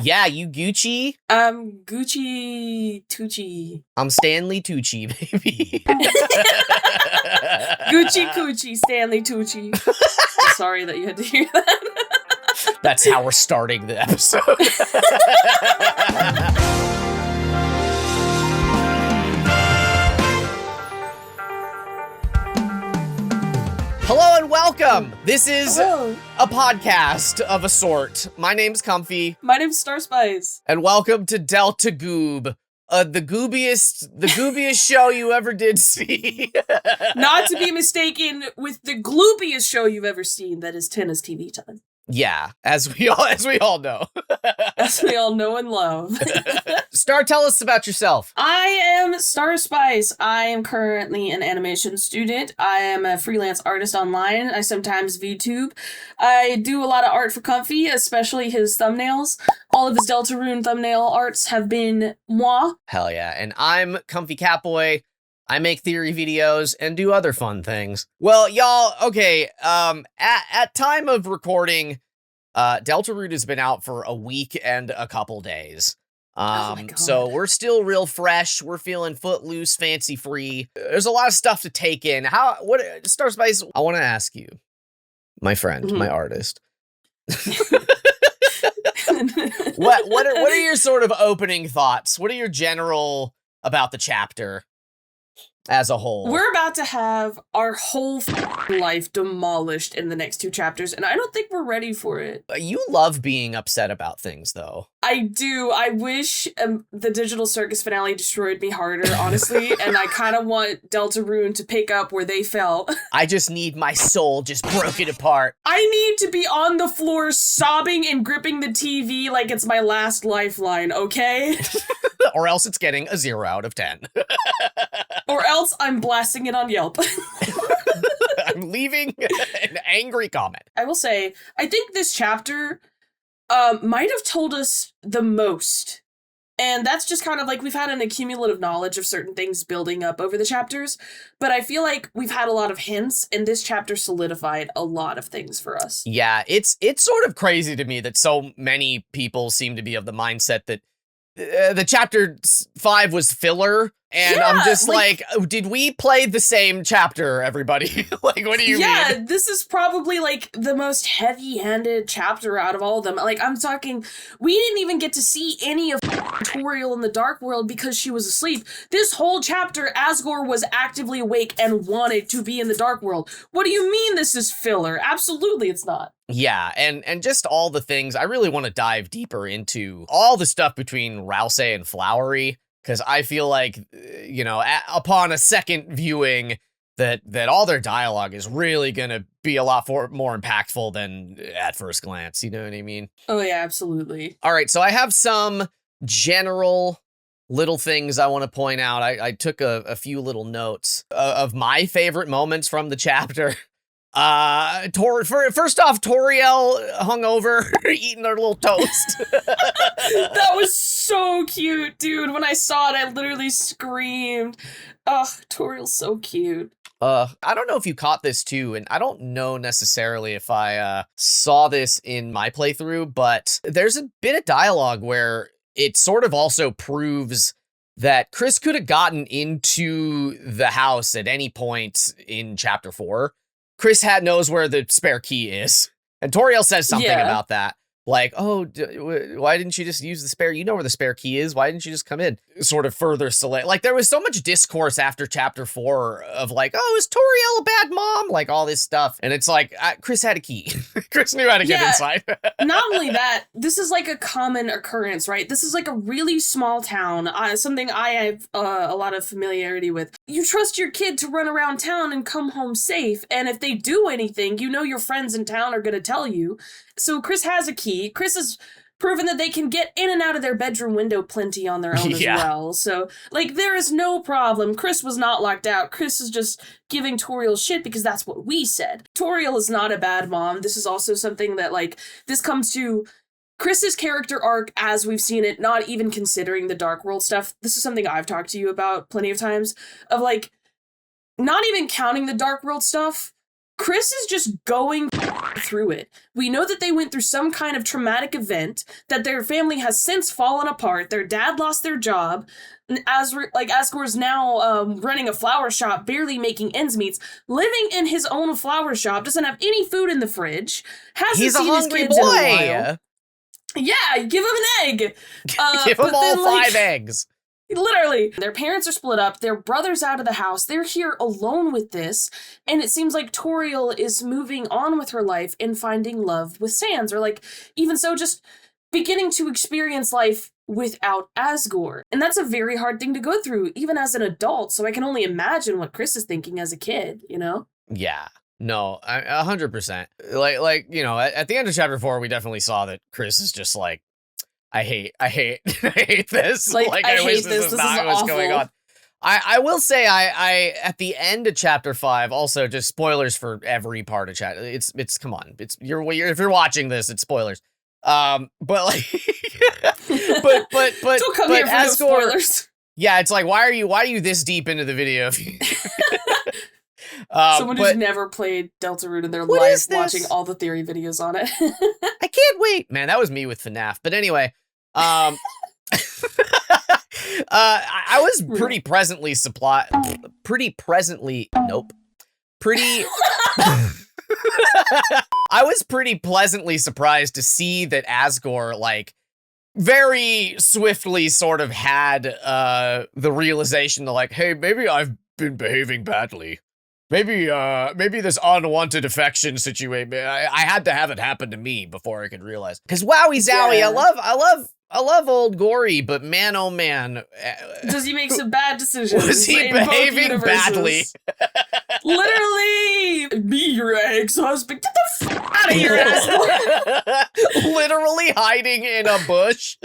Yeah, you Gucci. Gucci Tucci. I'm Stanley Tucci, baby. Gucci Coochie, Stanley Tucci. Sorry that you had to hear that. That's how we're starting the episode. Hello and welcome. This is a podcast of a sort. My name's Comfy. My name's Star Spice. And welcome to DeltaGoob, the goobiest show you ever did see. Not to be mistaken with the gloopiest show you've ever seen, that is Tennis TV Time. Yeah, as we all know. As we all know and love. Star, tell us about yourself. I am Star Spice. I am currently an animation student. I am a freelance artist online. I sometimes VTube. I do a lot of art for Comfy, especially his thumbnails. All of his DeltaRune thumbnail arts have been moi. Hell yeah. And I'm Comfy Catboy. I make theory videos and do other fun things. Well, y'all, okay, at time of recording, DeltaRune has been out for a week and a couple days. So we're still real fresh. We're feeling footloose, fancy free. There's a lot of stuff to take in. Star Spice, I want to ask you, my friend, my artist. What are your sort of opening thoughts? What are your general about the chapter as a whole? We're about to have our whole life demolished in the next two chapters, and I don't think we're ready for it. You love being upset about things, though. I do. I wish the Digital Circus finale destroyed me harder, honestly, and I kind of want DeltaRune to pick up where they fell. I just need my soul just broken apart. I need to be on the floor sobbing and gripping the TV like it's my last lifeline, okay? Or else it's getting a 0 out of 10. Or else I'm blasting it on Yelp. I'm leaving an angry comment. I will say, I think this chapter might have told us the most. And that's just kind of like we've had an accumulative knowledge of certain things building up over the chapters. But I feel like we've had a lot of hints, and this chapter solidified a lot of things for us. Yeah, it's sort of crazy to me that so many people seem to be of the mindset that the chapter 5 was filler. And yeah, I'm just like, did we play the same chapter, everybody? Like, what do you mean? Yeah, this is probably, like, the most heavy-handed chapter out of all of them. Like, I'm talking, we didn't even get to see any of Toriel in the Dark World because she was asleep. This whole chapter, Asgore was actively awake and wanted to be in the Dark World. What do you mean this is filler? Absolutely it's not. Yeah, and just all the things, I really want to dive deeper into all the stuff between Rouse and Flowery. Because I feel like, you know, upon a second viewing, that all their dialogue is really going to be a lot more impactful than at first glance. You know what I mean? Oh, yeah, absolutely. All right, so I have some general little things I want to point out. I took a few little notes of my favorite moments from the chapter. First off, Toriel hungover, eating her little toast. That was so cute, dude. When I saw it, I literally screamed. Ugh, Toriel's so cute. I don't know if you caught this too, and I don't know necessarily if I saw this in my playthrough, but there's a bit of dialogue where it sort of also proves that Chris could have gotten into the house at any point in chapter 4. Chris knows where the spare key is. And Toriel says something about that. Like, oh, why didn't you just use the spare? You know where the spare key is. Why didn't you just come in? Sort of further select. Like, there was so much discourse after chapter 4 of like, oh, is Toriel a bad mom? Like, all this stuff. And it's like, Chris had a key. Chris knew how to get inside. Not only that, this is like a common occurrence, right? This is like a really small town. Something I have a lot of familiarity with. You trust your kid to run around town and come home safe. And if they do anything, you know your friends in town are going to tell you. So Chris has a key. Chris has proven that they can get in and out of their bedroom window plenty on their own as well. So, like, there is no problem. Chris was not locked out. Chris is just giving Toriel shit because that's what we said. Toriel is not a bad mom. This is also something that, like, this comes to Chris's character arc as we've seen it, not even considering the Dark World stuff. This is something I've talked to you about plenty of times, of, like, not even counting the Dark World stuff. Chris is just going through it. We know that they went through some kind of traumatic event, that their family has since fallen apart. Their dad lost their job. Asgore's now running a flower shop, barely making ends meet, living in his own flower shop, doesn't have any food in the fridge, hasn't seen his kids in a while. Yeah, give him an egg. Give him all 5 eggs. Literally. Their parents are split up. Their brother's out of the house. They're here alone with this. And it seems like Toriel is moving on with her life and finding love with Sans. Or like, even so, just beginning to experience life without Asgore. And that's a very hard thing to go through, even as an adult. So I can only imagine what Chris is thinking as a kid, you know? Yeah. No, 100%. Like, you know, at the end of chapter 4, we definitely saw that Chris is just like, I hate I hate this. Like I wish hate this. is not what's awful. going on. I will say I at the end of chapter 5, also just spoilers for every part of chapter. It's come on. If you're watching this, it's spoilers. But like but Don't come here for no spoilers. Yeah, it's like why are you this deep into the video? Someone who's never played Deltarune in their life watching all the theory videos on it. I can't wait. Man, that was me with FNAF. But anyway, I was pretty presently I was pretty pleasantly surprised to see that Asgore, like, very swiftly sort of had the realization to like, hey, maybe I've been behaving badly. Maybe this unwanted affection situation. I had to have it happen to me before I could realize. Because wowie zowie, Yeah. I love old Gory, but man, oh man, does he make some bad decisions? Was he behaving badly? Literally, be your ex-husband. Get the fuck out of here, asshole. Literally hiding in a bush.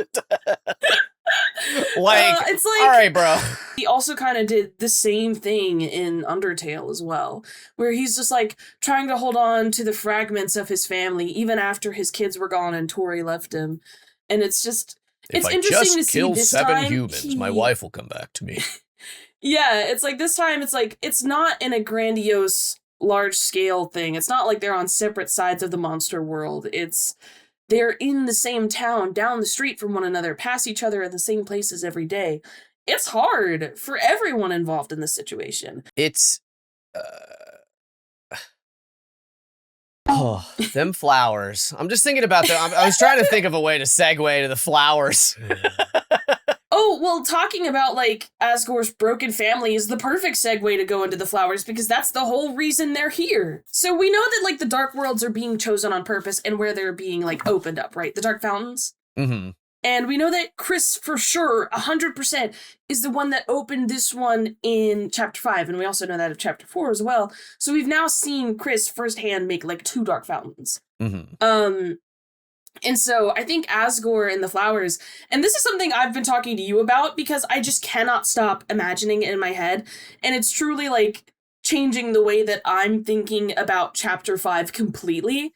Like, it's like, all right, bro. He also kind of did the same thing in Undertale as well, where he's just like trying to hold on to the fragments of his family even after his kids were gone and Tori left him. And it's just, it's interesting to see this time. If I just kill 7 humans, my wife will come back to me. Yeah, it's like this time, it's like, it's not in a grandiose, large-scale thing. It's not like they're on separate sides of the monster world. They're in the same town, down the street from one another, pass each other at the same places every day. It's hard for everyone involved in this situation. It's, oh, them flowers. I'm just thinking about them. I was trying to think of a way to segue to the flowers. Oh, well, talking about, like, Asgore's broken family is the perfect segue to go into the flowers, because that's the whole reason they're here. So we know that, like, the Dark Worlds are being chosen on purpose and where they're being, like, opened up, right? The Dark Fountains. Mm-hmm. And we know that Chris, for sure, 100%, is the one that opened this one in Chapter 5, and we also know that of Chapter 4 as well. So we've now seen Chris firsthand make, like, 2 Dark Fountains. Mm-hmm. And so I think Asgore and the flowers, and this is something I've been talking to you about because I just cannot stop imagining it in my head. And it's truly like changing the way that I'm thinking about Chapter 5 completely.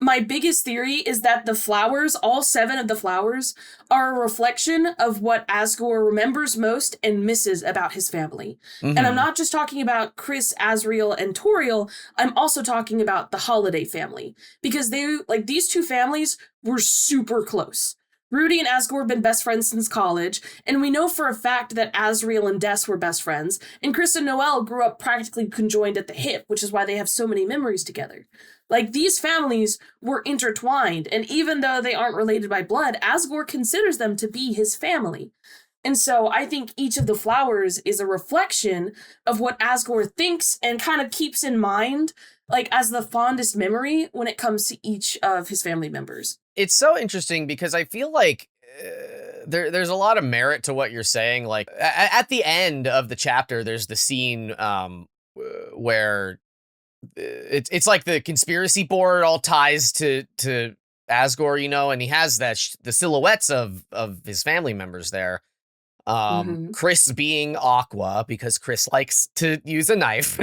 My biggest theory is that the flowers, all 7 of the flowers, are a reflection of what Asgore remembers most and misses about his family. Mm-hmm. And I'm not just talking about Chris, Asriel, and Toriel, I'm also talking about the Holiday family. Because they, like, these 2 families were super close. Rudy and Asgore have been best friends since college, and we know for a fact that Asriel and Des were best friends, and Chris and Noelle grew up practically conjoined at the hip, which is why they have so many memories together. Like, these families were intertwined, and even though they aren't related by blood, Asgore considers them to be his family. And so I think each of the flowers is a reflection of what Asgore thinks and kind of keeps in mind, like, as the fondest memory when it comes to each of his family members. It's so interesting because I feel like there's a lot of merit to what you're saying. Like, at the end of the chapter, there's the scene where it's like the conspiracy board all ties to Asgore, you know, and he has that the silhouettes of his family members there. Chris being Aqua because Chris likes to use a knife,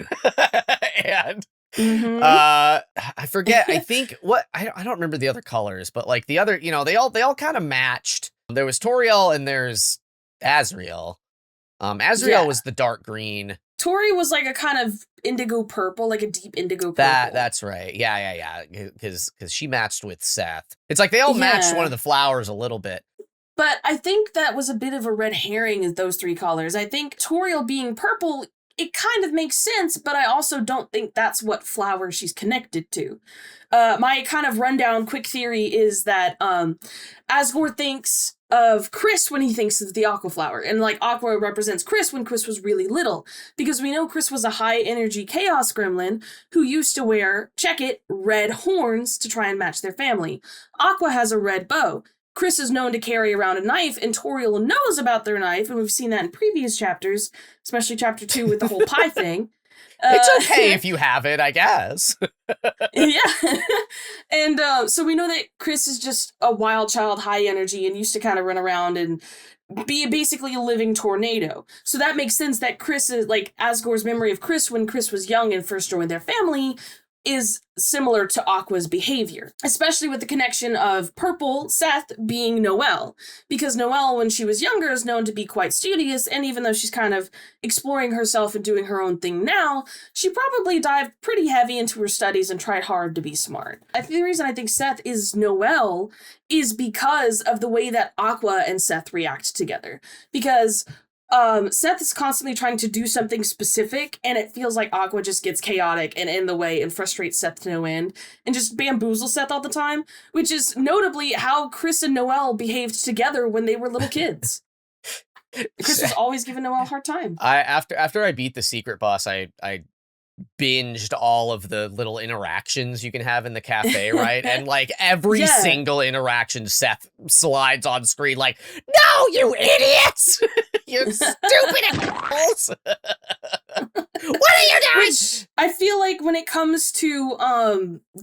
and I forget. I think I don't remember the other colors, but like the other, you know, they all kind of matched. There was Toriel and there's Asriel. Asriel was the dark green. Tori was like a kind of indigo purple, like a deep indigo purple. That's right. Yeah. Because she matched with Seth. It's like they all matched one of the flowers a little bit. But I think that was a bit of a red herring, is those three colors. I think Toriel being purple, it kind of makes sense, but I also don't think that's what flower she's connected to. My kind of rundown quick theory is that Asgore thinks of Chris when he thinks of the Aqua flower. And like Aqua represents Chris when Chris was really little. Because we know Chris was a high energy chaos gremlin who used to wear, check it, red horns to try and match their family. Aqua has a red bow. Chris is known to carry around a knife, and Toriel knows about their knife, and we've seen that in previous chapters, especially chapter 2 with the whole pie thing. It's okay if you have it, I guess. Yeah. And so we know that Chris is just a wild child, high energy, and used to kind of run around and be basically a living tornado. So that makes sense that Chris is, like, Asgore's memory of Chris when Chris was young and first joined their family is similar to Aqua's behavior, especially with the connection of purple Seth being Noelle, because Noelle, when she was younger, is known to be quite studious, and even though she's kind of exploring herself and doing her own thing now, she probably dived pretty heavy into her studies and tried hard to be smart. I think the reason I think Seth is Noelle is because of the way that Aqua and Seth react together, because Seth is constantly trying to do something specific, and it feels like Aqua just gets chaotic and in the way and frustrates Seth to no end, and just bamboozles Seth all the time, which is notably how Chris and Noelle behaved together when they were little kids. Chris was always giving Noelle a hard time. After I beat the secret boss, I binged all of the little interactions you can have in the cafe, right? And like every single interaction, Seth slides on screen like, "No, you idiots! You stupid assholes! What are you doing?" Which I feel like when it comes to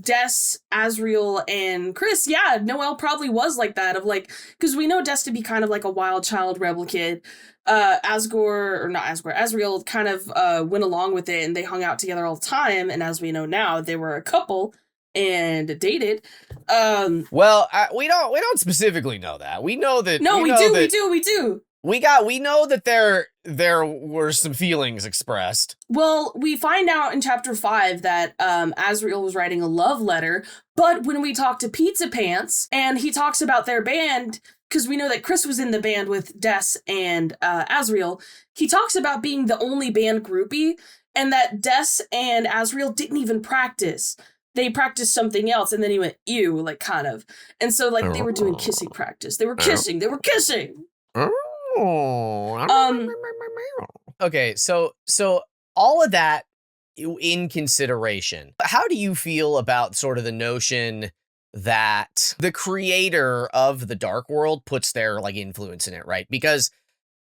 Des, Asriel, and Chris, yeah, Noelle probably was like that, of like, because we know Des to be kind of like a wild child rebel kid. Asriel kind of went along with it, and they hung out together all the time, and as we know now, they were a couple and dated. Well, we don't specifically know that. We know that. No, we do. We know that there were some feelings expressed. Well, we find out in chapter 5 that Asriel was writing a love letter, but when we talk to Pizza Pants and he talks about their band, because we know that Chris was in the band with Des and Asriel, he talks about being the only band groupie, and that Des and Asriel didn't even practice. They practiced something else, and then he went, ew, like, kind of. And so, like, they were doing kissing practice. They were kissing. Okay, so all of that in consideration, how do you feel about sort of the notion that the creator of the Dark World puts their like influence in it, right? Because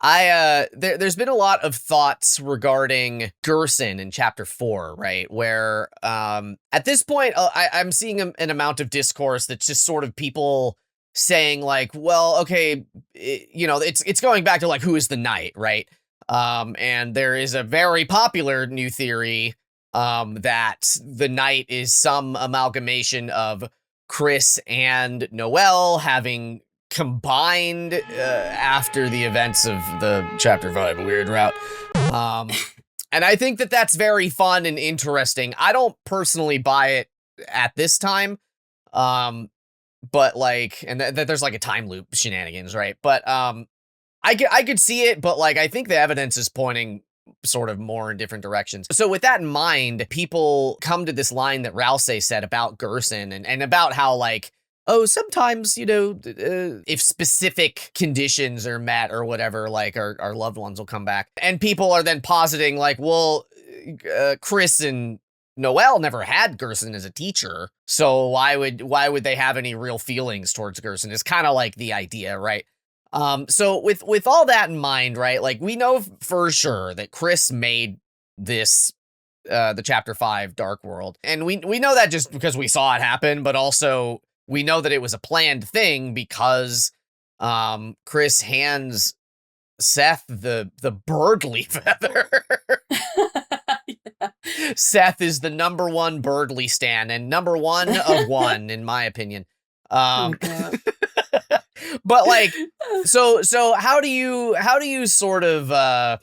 there's been a lot of thoughts regarding Gerson in chapter 4, right? Where at this point, I'm seeing an amount of discourse that's just sort of people saying like, well, okay, it's going back to like, who is the knight, right? And there is a very popular new theory that the knight is some amalgamation of Chris and Noelle having combined after the events of the chapter 5 Weird Route. And I think that that's very fun and interesting. I don't personally buy it at this time. But like, and that there's like a time loop shenanigans, right? But I could see it, but like, I think the evidence is pointing sort of more in different directions. So with that in mind, people come to this line that Rousey said about Gerson and about how like, oh, sometimes, if specific conditions are met or whatever, like our loved ones will come back. And people are then positing like, well, Chris and Noelle never had Gerson as a teacher, so why would they have any real feelings towards Gerson is kind of like the idea, right? So with all that in mind, right, like we know for sure that Chris made this the chapter 5 Dark World, and we know that just because we saw it happen, but also we know that it was a planned thing because Chris hands Seth the birdly feather. Seth is the #1 birdly stan and #1 of one, in my opinion. But like, so how do you sort of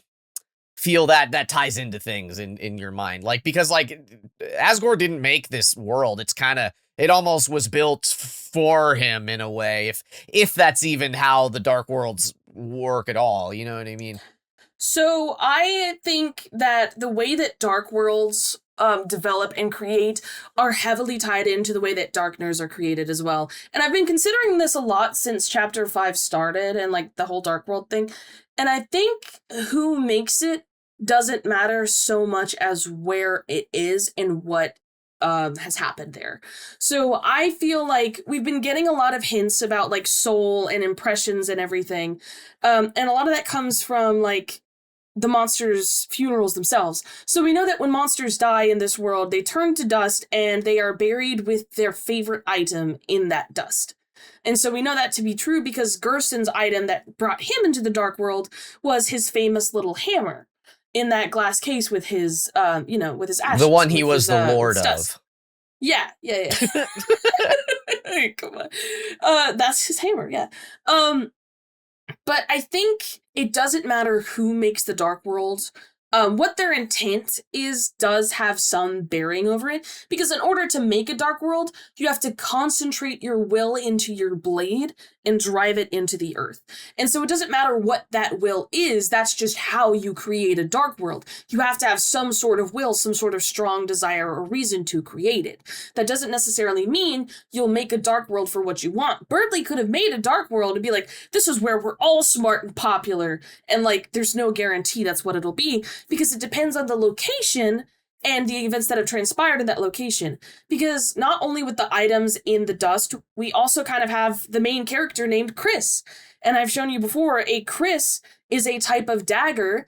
feel that ties into things in your mind, like, because like Asgore didn't make this world. It's kind of, it almost was built for him in a way, if that's even how the Dark Worlds work at all, you know what I mean? So I think that the way that Dark Worlds develop and create are heavily tied into the way that Darkners are created as well. And I've been considering this a lot since Chapter 5 started and like the whole Dark World thing. And I think who makes it doesn't matter so much as where it is and what has happened there. So I feel like we've been getting a lot of hints about like soul and impressions and everything. And a lot of that comes from like the monsters' funerals themselves. So we know that when monsters die in this world, they turn to dust and they are buried with their favorite item in that dust. And so we know that to be true because Gerson's item that brought him into the Dark World was his famous little hammer in that glass case with his, with his ashes. The one he was the lord of. Yeah. Come on. That's his hammer, yeah. But I think it doesn't matter who makes the Dark World. What their intent is does have some bearing over it, because in order to make a Dark World, you have to concentrate your will into your blade and drive it into the earth. And so it doesn't matter what that will is, that's just how you create a Dark World. You have to have some sort of will, some sort of strong desire or reason to create it. That doesn't necessarily mean you'll make a Dark World for what you want. Birdly could have made a Dark World and be like, this is where we're all smart and popular, and like, there's no guarantee that's what it'll be, because it depends on the location and the events that have transpired in that location. Because not only with the items in the dust, we also kind of have the main character named Chris. And I've shown you before, a Chris is a type of dagger,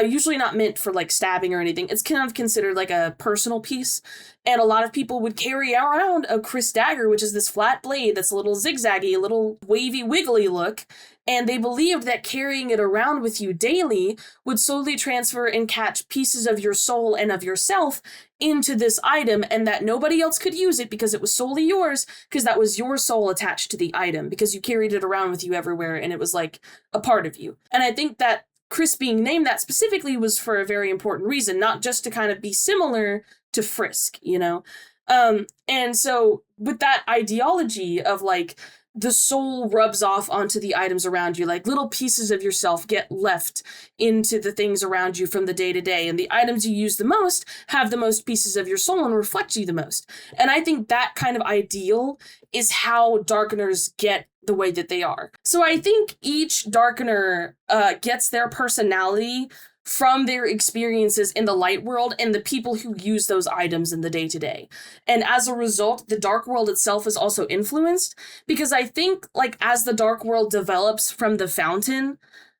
usually not meant for like stabbing or anything. It's kind of considered like a personal piece. And a lot of people would carry around a Chris dagger, which is this flat blade that's a little zigzaggy, a little wavy, wiggly look. And they believed that carrying it around with you daily would slowly transfer and catch pieces of your soul and of yourself into this item, and that nobody else could use it because it was solely yours, because that was your soul attached to the item, because you carried it around with you everywhere and it was like a part of you. And I think that Chris being named that specifically was for a very important reason, not just to kind of be similar to Frisk, you know? And so with that ideology of like, the soul rubs off onto the items around you, like little pieces of yourself get left into the things around you from the day to day, and the items you use the most have the most pieces of your soul and reflect you the most. And I think that kind of ideal is how Darkeners get the way that they are. So I think each Darkener gets their personality from their experiences in the light world and the people who use those items in the day-to-day. And as a result, the Dark World itself is also influenced, because I think, like, as the Dark World develops from the fountain,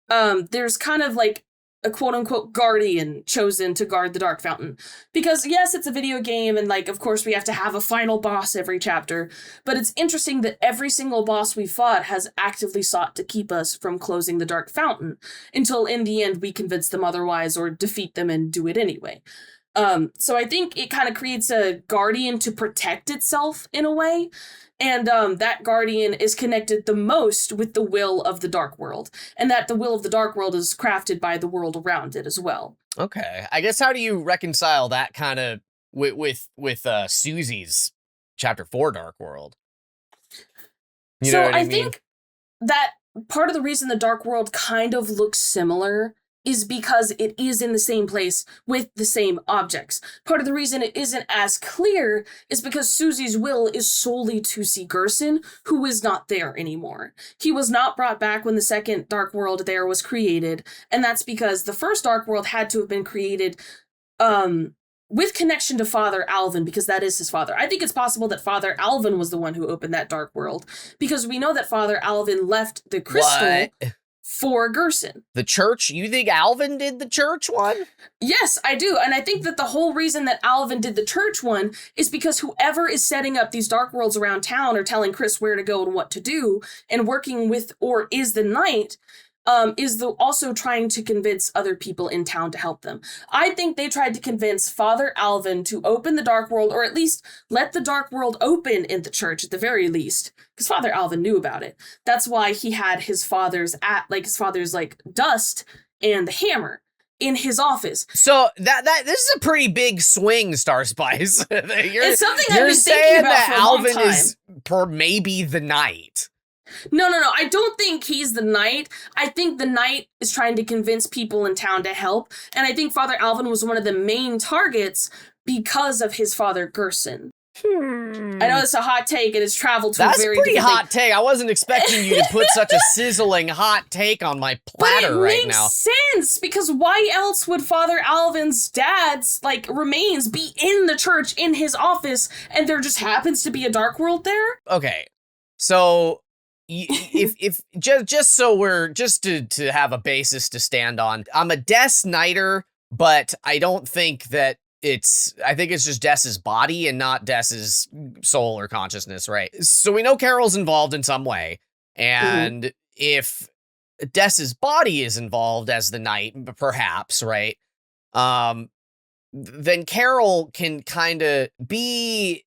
there's kind of like a quote-unquote guardian chosen to guard the Dark Fountain. Because yes, it's a video game, and like, of course, we have to have a final boss every chapter, but it's interesting that every single boss we fought has actively sought to keep us from closing the Dark Fountain, until in the end we convince them otherwise or defeat them and do it anyway. So I think it kind of creates a guardian to protect itself in a way. And that guardian is connected the most with the will of the Dark World, and that the will of the Dark World is crafted by the world around it as well. Okay, I guess how do you reconcile that kind of with Susie's Chapter 4 Dark World? You know what I mean? Think that part of the reason the Dark World kind of looks similar is because it is in the same place with the same objects. Part of the reason it isn't as clear is because Susie's will is solely to see Gerson, who is not there anymore. He was not brought back when the second Dark World there was created, and that's because the first Dark World had to have been created with connection to Father Alvin, because that is his father. I think it's possible that Father Alvin was the one who opened that Dark World, because we know that Father Alvin left the crystal for Gerson. The church? You think Alvin did the church one? Yes, I do. And I think that the whole reason that Alvin did the church one is because whoever is setting up these Dark Worlds around town or telling Chris where to go and what to do and working with or is the knight is also trying to convince other people in town to help them. I think they tried to convince Father Alvin to open the Dark World, or at least let the Dark World open in the church at the very least, because Father Alvin knew about it. That's why he had his father's dust and the hammer. in his office. So this is a pretty big swing, Star Spice. It's something I've you're been saying thinking about that for a long Alvin time. is maybe the knight. No. I don't think he's the knight. I think the knight is trying to convince people in town to help. And I think Father Alvin was one of the main targets because of his father, Gerson. I know it's a hot take and it's traveled to That's a very pretty different hot take. I wasn't expecting you to put such a sizzling hot take on my platter right now. But it makes sense, because why else would Father Alvin's dad's, remains be in the church, in his office, and there just happens to be a dark world there? Okay, so if just so we're just to have a basis to stand on, I'm a Des Snyder, but I don't think that I think it's just Des's body and not Des's soul or consciousness, right? So we know Carol's involved in some way, and if Des's body is involved as the knight, perhaps, right? Then Carol can kind of be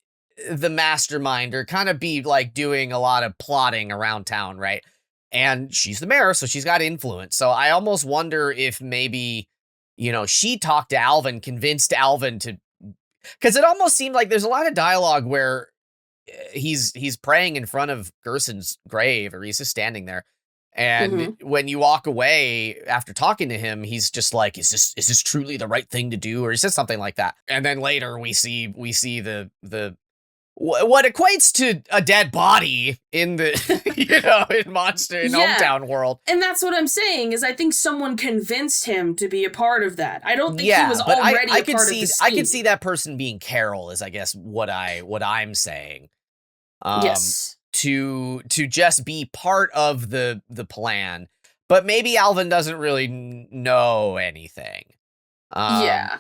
the mastermind, or kind of be doing a lot of plotting around town, right? And she's the mayor, so she's got influence. So I almost wonder if maybe, she talked to Alvin, convinced Alvin to, because it almost seemed like there's a lot of dialogue where he's praying in front of Gerson's grave, or he's just standing there. And when you walk away after talking to him, he's just like, is this truly the right thing to do? Or he says something like that. And then later we see the what equates to a dead body in the, in Hometown world. And that's what I'm saying, is I think someone convinced him to be a part of that. I don't think he was already a part of the scheme. I could see that person being Carol, is I guess what I'm saying. Yes. To just be part of the plan. But maybe Alvin doesn't really know anything. I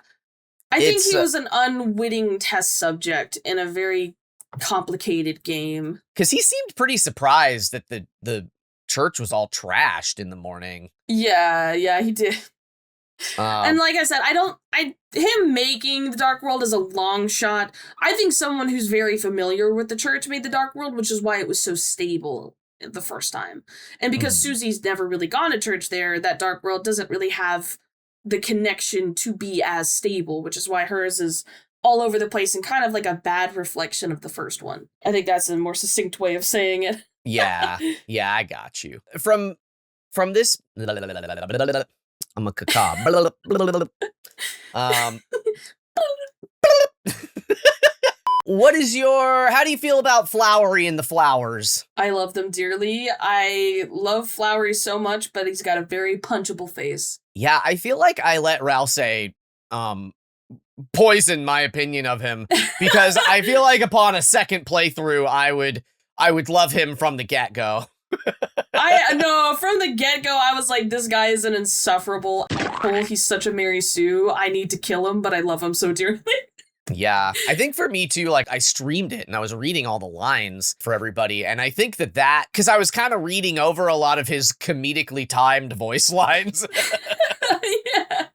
think he was an unwitting test subject in a very complicated game. Because he seemed pretty surprised that the church was all trashed in the morning. Yeah, he did. And like I said, him making the Dark World is a long shot. I think someone who's very familiar with the church made the Dark World, which is why it was so stable the first time. And because Susie's never really gone to church there, that Dark World doesn't really have the connection to be as stable, which is why hers is all over the place and kind of like a bad reflection of the first one. I think that's a more succinct way of saying it. Yeah, I got you. From this, I'm a caca. How do you feel about Flowery and the flowers? I love them dearly. I love Flowery so much, but he's got a very punchable face. Yeah, I feel like I let Rousey poison my opinion of him, because I feel like upon a second playthrough, I would love him from the get-go. From the get-go, I was like, this guy is an insufferable asshole. He's such a Mary Sue. I need to kill him, but I love him so dearly. Yeah, I think for me too, I streamed it and I was reading all the lines for everybody. And I think that because I was kind of reading over a lot of his comedically timed voice lines. Yeah.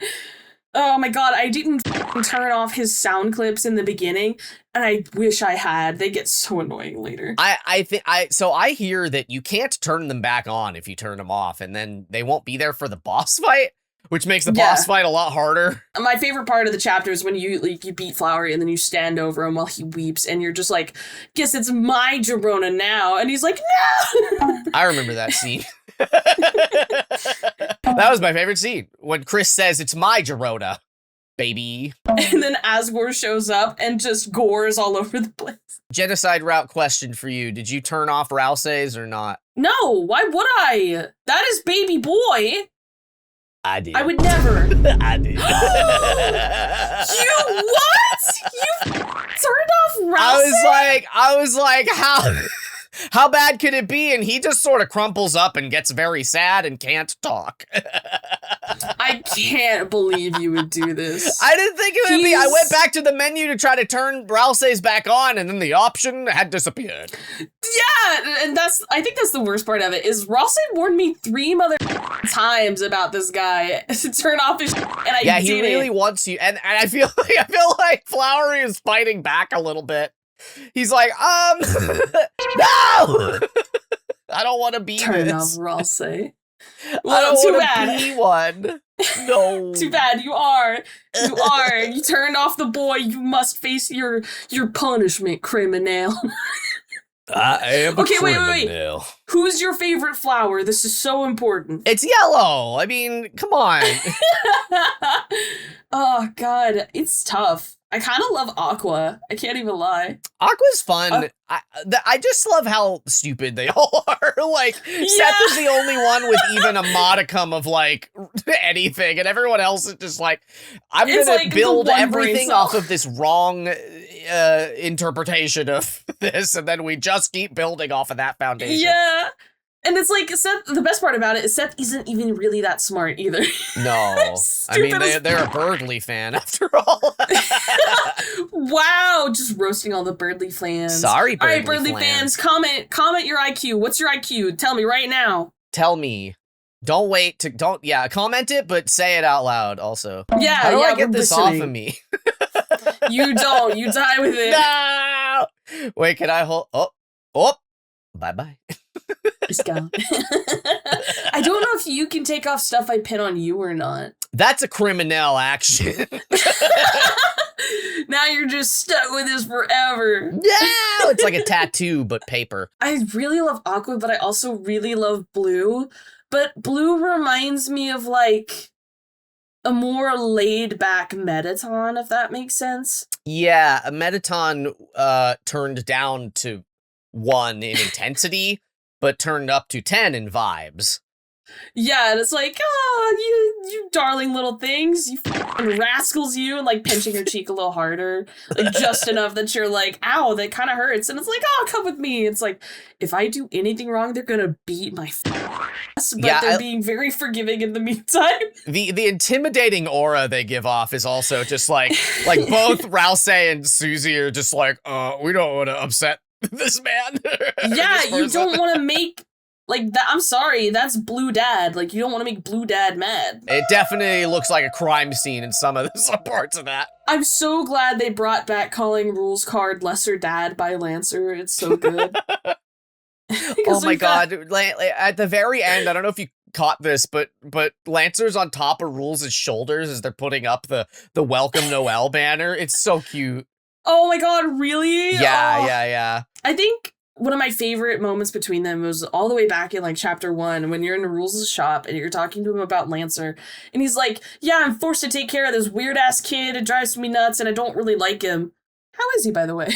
Oh my god, I didn't turn off his sound clips in the beginning, and I wish I had. They get so annoying later. So I hear that you can't turn them back on if you turn them off, and then they won't be there for the boss fight, which makes the boss fight a lot harder. My favorite part of the chapter is when you beat Flowery and then you stand over him while he weeps, and you're just like, guess it's my Gerona now. And he's like, no! I remember that scene. That was my favorite scene, when Chris says, it's my Gerona, baby. And then Asgore shows up and just gores all over the place. Genocide route question for you. Did you turn off Rousey's or not? No, why would I? That is baby boy. I did. I would never. I did. You what? You turned off Rousey? I was like, how bad could it be? And he just sort of crumples up and gets very sad and can't talk. I can't believe you would do this. I didn't think it would be. I went back to the menu to try to turn Rousey's back on, and then the option had disappeared. Yeah, and I think that's the worst part of it, is Rousey warned me 3 times about this guy to turn off his and I did he really wants you. And I feel like Flowery is fighting back a little bit. He's like, no! I don't want to be Turn off Rousey. I Well, don't too want to bad. be one. No. Too bad, you are. You are. You turned off the boy. You must face your punishment, criminal. I am a Okay, wait. criminal. Who's your favorite flower? This is so important. It's yellow. I mean, come on. Oh, God. It's tough. I kind of love Aqua. I can't even lie. Aqua's fun. I just love how stupid they all are. Like, Seth is the only one with even a modicum of, like, anything, and everyone else is just like, I'm gonna like build everything off of this wrong interpretation of this, and then we just keep building off of that foundation. Yeah. And it's like, Seth, the best part about it is Seth isn't even really that smart either. No. I mean, they're a Birdly fan after all. Wow, just roasting all the Birdly fans. Sorry, Birdly All right, Birdly fans, comment your IQ. What's your IQ? Tell me right now. Tell me. Don't wait to, comment it, but say it out loud also. Yeah, How do I get this off of me? You don't. You die with it. No! Wait, can I hold? Oh. Bye-bye. It's gone. I don't know if you can take off stuff I pin on you or not. That's a criminal action. Now you're just stuck with this forever. No, it's like a tattoo, but paper. I really love Aqua, but I also really love Blue. But Blue reminds me of, like, a more laid-back Mettaton, if that makes sense. Yeah, a Mettaton turned down to 1 in intensity, but turned up to 10 in vibes. Yeah, and it's like, oh, you darling little things, you f***ing rascals, you, and like pinching her cheek a little harder, like just enough that you're like, ow, that kind of hurts, and it's like, oh, come with me. It's like, if I do anything wrong, they're gonna beat my ass, but they're being very forgiving in the meantime. The intimidating aura they give off is also just like both Rouse and Susie are just like, we don't want to upset this man. Yeah, you don't want to make, like, that. I'm sorry, that's Blue Dad. Like, you don't want to make Blue Dad mad. It definitely looks like a crime scene in some parts of that. I'm so glad they brought back calling Rules Card Lesser Dad by Lancer. It's so good. Oh my god, at the very end, I don't know if you caught this, but Lancer's on top of Rules' shoulders as they're putting up the Welcome Noel banner. It's so cute. Oh my god, really? Yeah. I think one of my favorite moments between them was all the way back in, like, chapter 1, when you're in Rules' shop and you're talking to him about Lancer, and he's like, yeah, I'm forced to take care of this weird-ass kid, it drives me nuts, and I don't really like him. How is he, by the way?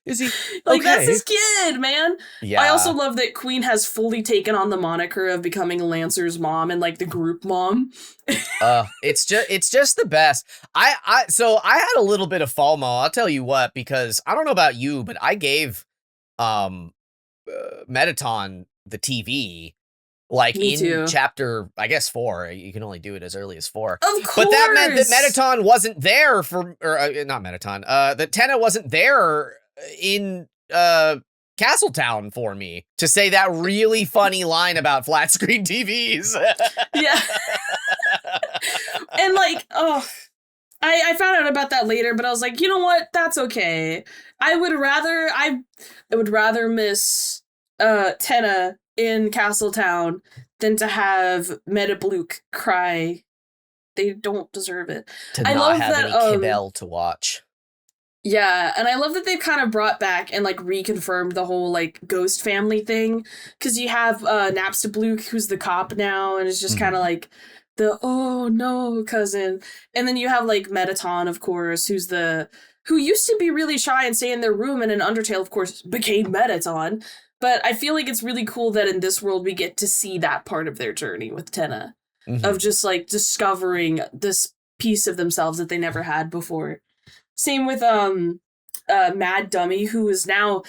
Is he? Like, okay. That's his kid, man. Yeah. I also love that Queen has fully taken on the moniker of becoming Lancer's mom and, like, the group mom. It's just the best. So I had a little bit of FOMO, I'll tell you what, because I don't know about you, but I gave Mettaton the TV, like, Me in too. chapter, I guess 4. You can only do it as early as 4. Of course! But that meant that Mettaton wasn't there not Mettaton, that Tenna wasn't there in Castletown for me to say that really funny line about flat screen TVs. Yeah. And, like, I found out about that later, but I was like, you know what? That's okay. I would rather miss Tenna in Castletown than to have Metabluke cry. They don't deserve it. To I not love have that, any Kibble to watch. Yeah, and I love that they've kind of brought back and, like, reconfirmed the whole, like, ghost family thing. Because you have Napstabluke, who's the cop now, and it's just kind of like the, oh no, cousin. And then you have, like, Mettaton, of course, who used to be really shy and stay in their room, and in Undertale, of course, became Mettaton. But I feel like it's really cool that in this world we get to see that part of their journey with Tenna. Mm-hmm. Of just, like, discovering this piece of themselves that they never had before. Same with Mad Dummy, who is now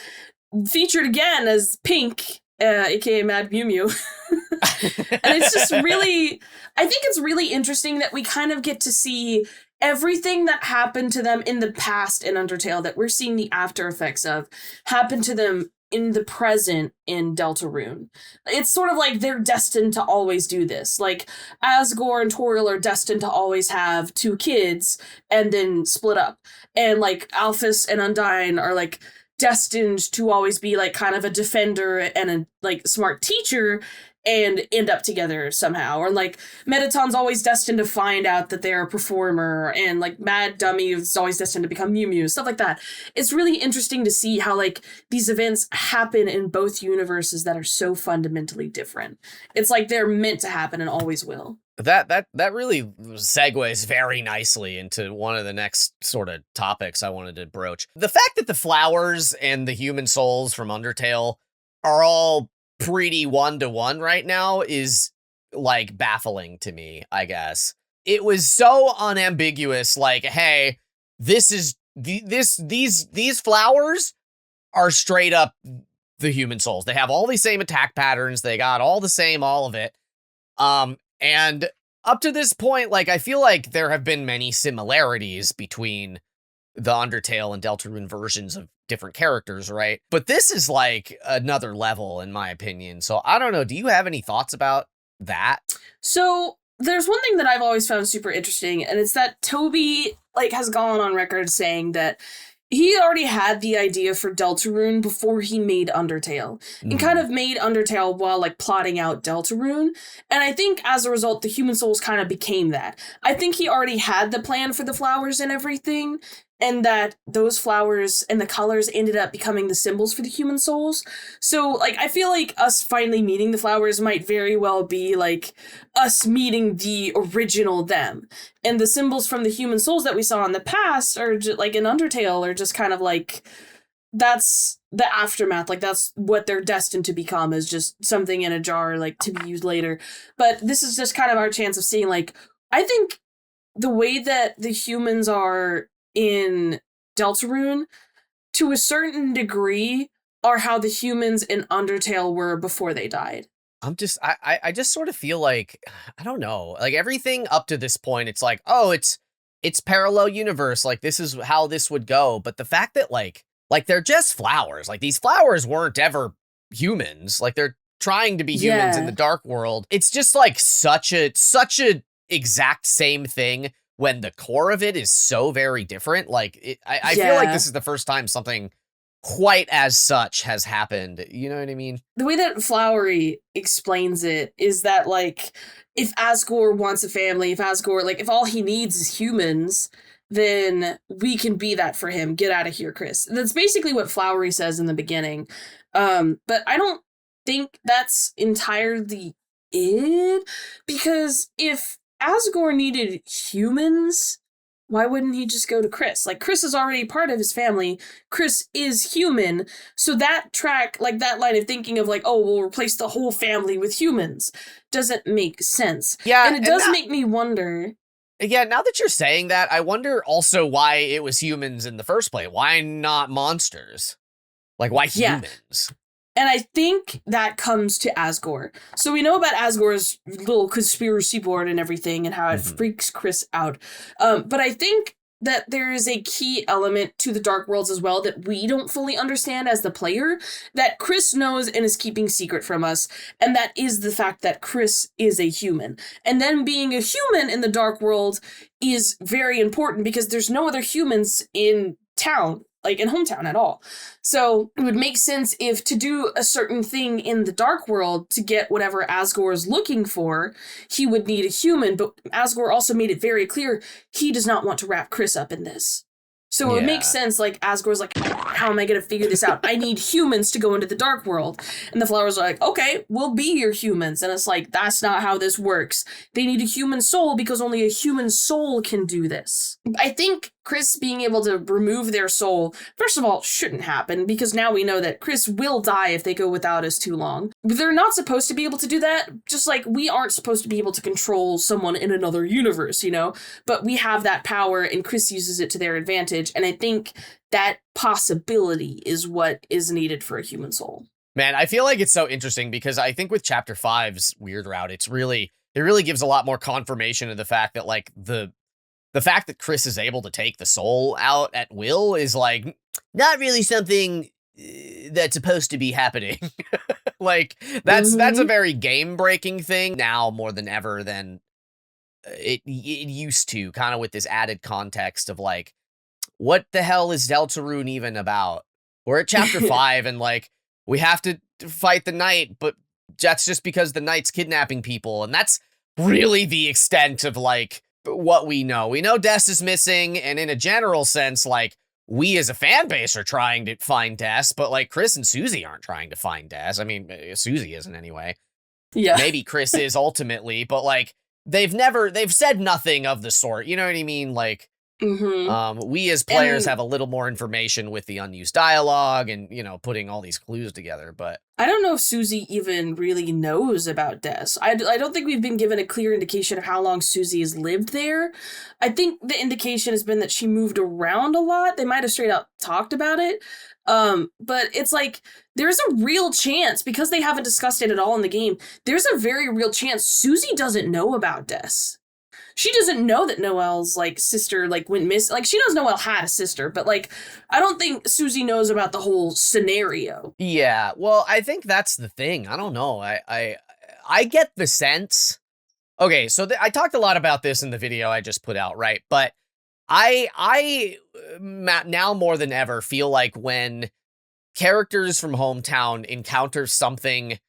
featured again as Pink, aka Mad Mew Mew. And it's just really, I think it's really interesting that we kind of get to see everything that happened to them in the past in Undertale that we're seeing the after effects of happen to them in the present in Deltarune. It's sort of like they're destined to always do this. Like, Asgore and Toriel are destined to always have 2 kids and then split up. And, like, Alphys and Undyne are, like, destined to always be, like, kind of a defender and a, like, smart teacher and end up together somehow. Or like Metaton's always destined to find out that they're a performer, and like Mad Dummy is always destined to become Mew Mew, stuff like that. It's really interesting to see how like these events happen in both universes that are so fundamentally different. It's like they're meant to happen and always will. That really segues very nicely into one of the next sort of topics I wanted to broach. The fact that the flowers and the human souls from Undertale are all pretty one-to-one right now is like baffling to me, I guess. It was so unambiguous, like, hey, this is these flowers are straight up the human souls. They have all the same attack patterns, they got all the same, all of it. And up to this point, like, I feel like there have been many similarities between the Undertale and Deltarune versions of different characters, right? But this is like another level, in my opinion. So I don't know. Do you have any thoughts about that? So there's one thing that I've always found super interesting, and it's that Toby like has gone on record saying that he already had the idea for Deltarune before he made Undertale, and kind of made Undertale while like plotting out Deltarune. And I think as a result, the human souls kind of became that. I think he already had the plan for the flowers and everything, and that those flowers and the colors ended up becoming the symbols for the human souls. So, like, I feel like us finally meeting the flowers might very well be, like, us meeting the original them. And the symbols from the human souls that we saw in the past, are just, like, in Undertale, are just kind of, like, that's the aftermath. Like, that's what they're destined to become, is just something in a jar, like, to be used later. But this is just kind of our chance of seeing, like, I think the way that the humans are in Deltarune, to a certain degree, are how the humans in Undertale were before they died. I just sort of feel like, I don't know, like everything up to this point, it's like, oh, it's parallel universe. Like this is how this would go. But the fact that like they're just flowers, like these flowers weren't ever humans. Like they're trying to be humans in the dark world. It's just like such a exact same thing when the core of it is so very different. Like I feel like this is the first time something quite as such has happened. You know what I mean? The way that Flowery explains it is that, like, if Asgore wants a family, if all he needs is humans, then we can be that for him. Get out of here, Chris. That's basically what Flowery says in the beginning. But I don't think that's entirely it, because if Asgore needed humans, why wouldn't he just go to Chris? Like, Chris is already part of his family. Chris is human. So that track, like that line of thinking of like, oh, we'll replace the whole family with humans, doesn't make sense. Yeah. And it does make me wonder. Yeah, now that you're saying that, I wonder also why it was humans in the first place. Why not monsters? Like, why humans? And I think that comes to Asgore. So we know about Asgore's little conspiracy board and everything and how it freaks Chris out. But I think that there is a key element to the Dark Worlds as well that we don't fully understand as the player, that Chris knows and is keeping secret from us. And that is the fact that Chris is a human. And then being a human in the Dark World is very important because there's no other humans in town, like in hometown at all. So it would make sense if to do a certain thing in the Dark World to get whatever Asgore is looking for, he would need a human. But Asgore also made it very clear he does not want to wrap Chris up in this. So it would make sense, like, Asgore's like, how am I going to figure this out? I need humans to go into the Dark World. And the flowers are like, okay, we'll be your humans. And it's like, that's not how this works. They need a human soul because only a human soul can do this. I think Chris being able to remove their soul, first of all, shouldn't happen because now we know that Chris will die if they go without us too long. But they're not supposed to be able to do that, just like we aren't supposed to be able to control someone in another universe, you know? But we have that power and Chris uses it to their advantage. And I think that possibility is what is needed for a human soul. Man, I feel like it's so interesting because I think with Chapter 5's Weird Route, it really gives a lot more confirmation of the fact that, like, the fact that Chris is able to take the soul out at will is, like, not really something that's supposed to be happening. Like, that's a very game-breaking thing now more than ever than it used to, kind of with this added context of, like, what the hell is Deltarune even about? We're at Chapter 5, and, like, we have to fight the knight, but that's just because the knight's kidnapping people, and that's really the extent of like what we know. We know Des is missing, and in a general sense, like we as a fan base are trying to find Des, but like Chris and Susie aren't trying to find Des. I mean, Susie isn't anyway. Yeah. Maybe Chris is ultimately, but like they've said nothing of the sort. You know what I mean? Like, we as players have a little more information with the unused dialogue and, you know, putting all these clues together, but I don't know if Susie even really knows about Des. I don't think we've been given a clear indication of how long Susie has lived there. I think the indication has been that she moved around a lot. They might have straight out talked about it. But it's like, there's a real chance, because they haven't discussed it at all in the game, there's a very real chance Susie doesn't know about Des. She doesn't know that Noelle's, like, sister, like, went missing. Like, she knows Noelle had a sister, but, like, I don't think Susie knows about the whole scenario. Yeah, well, I think that's the thing. I don't know. I get the sense. Okay, so I talked a lot about this in the video I just put out, right? But I now more than ever feel like when characters from Hometown encounter something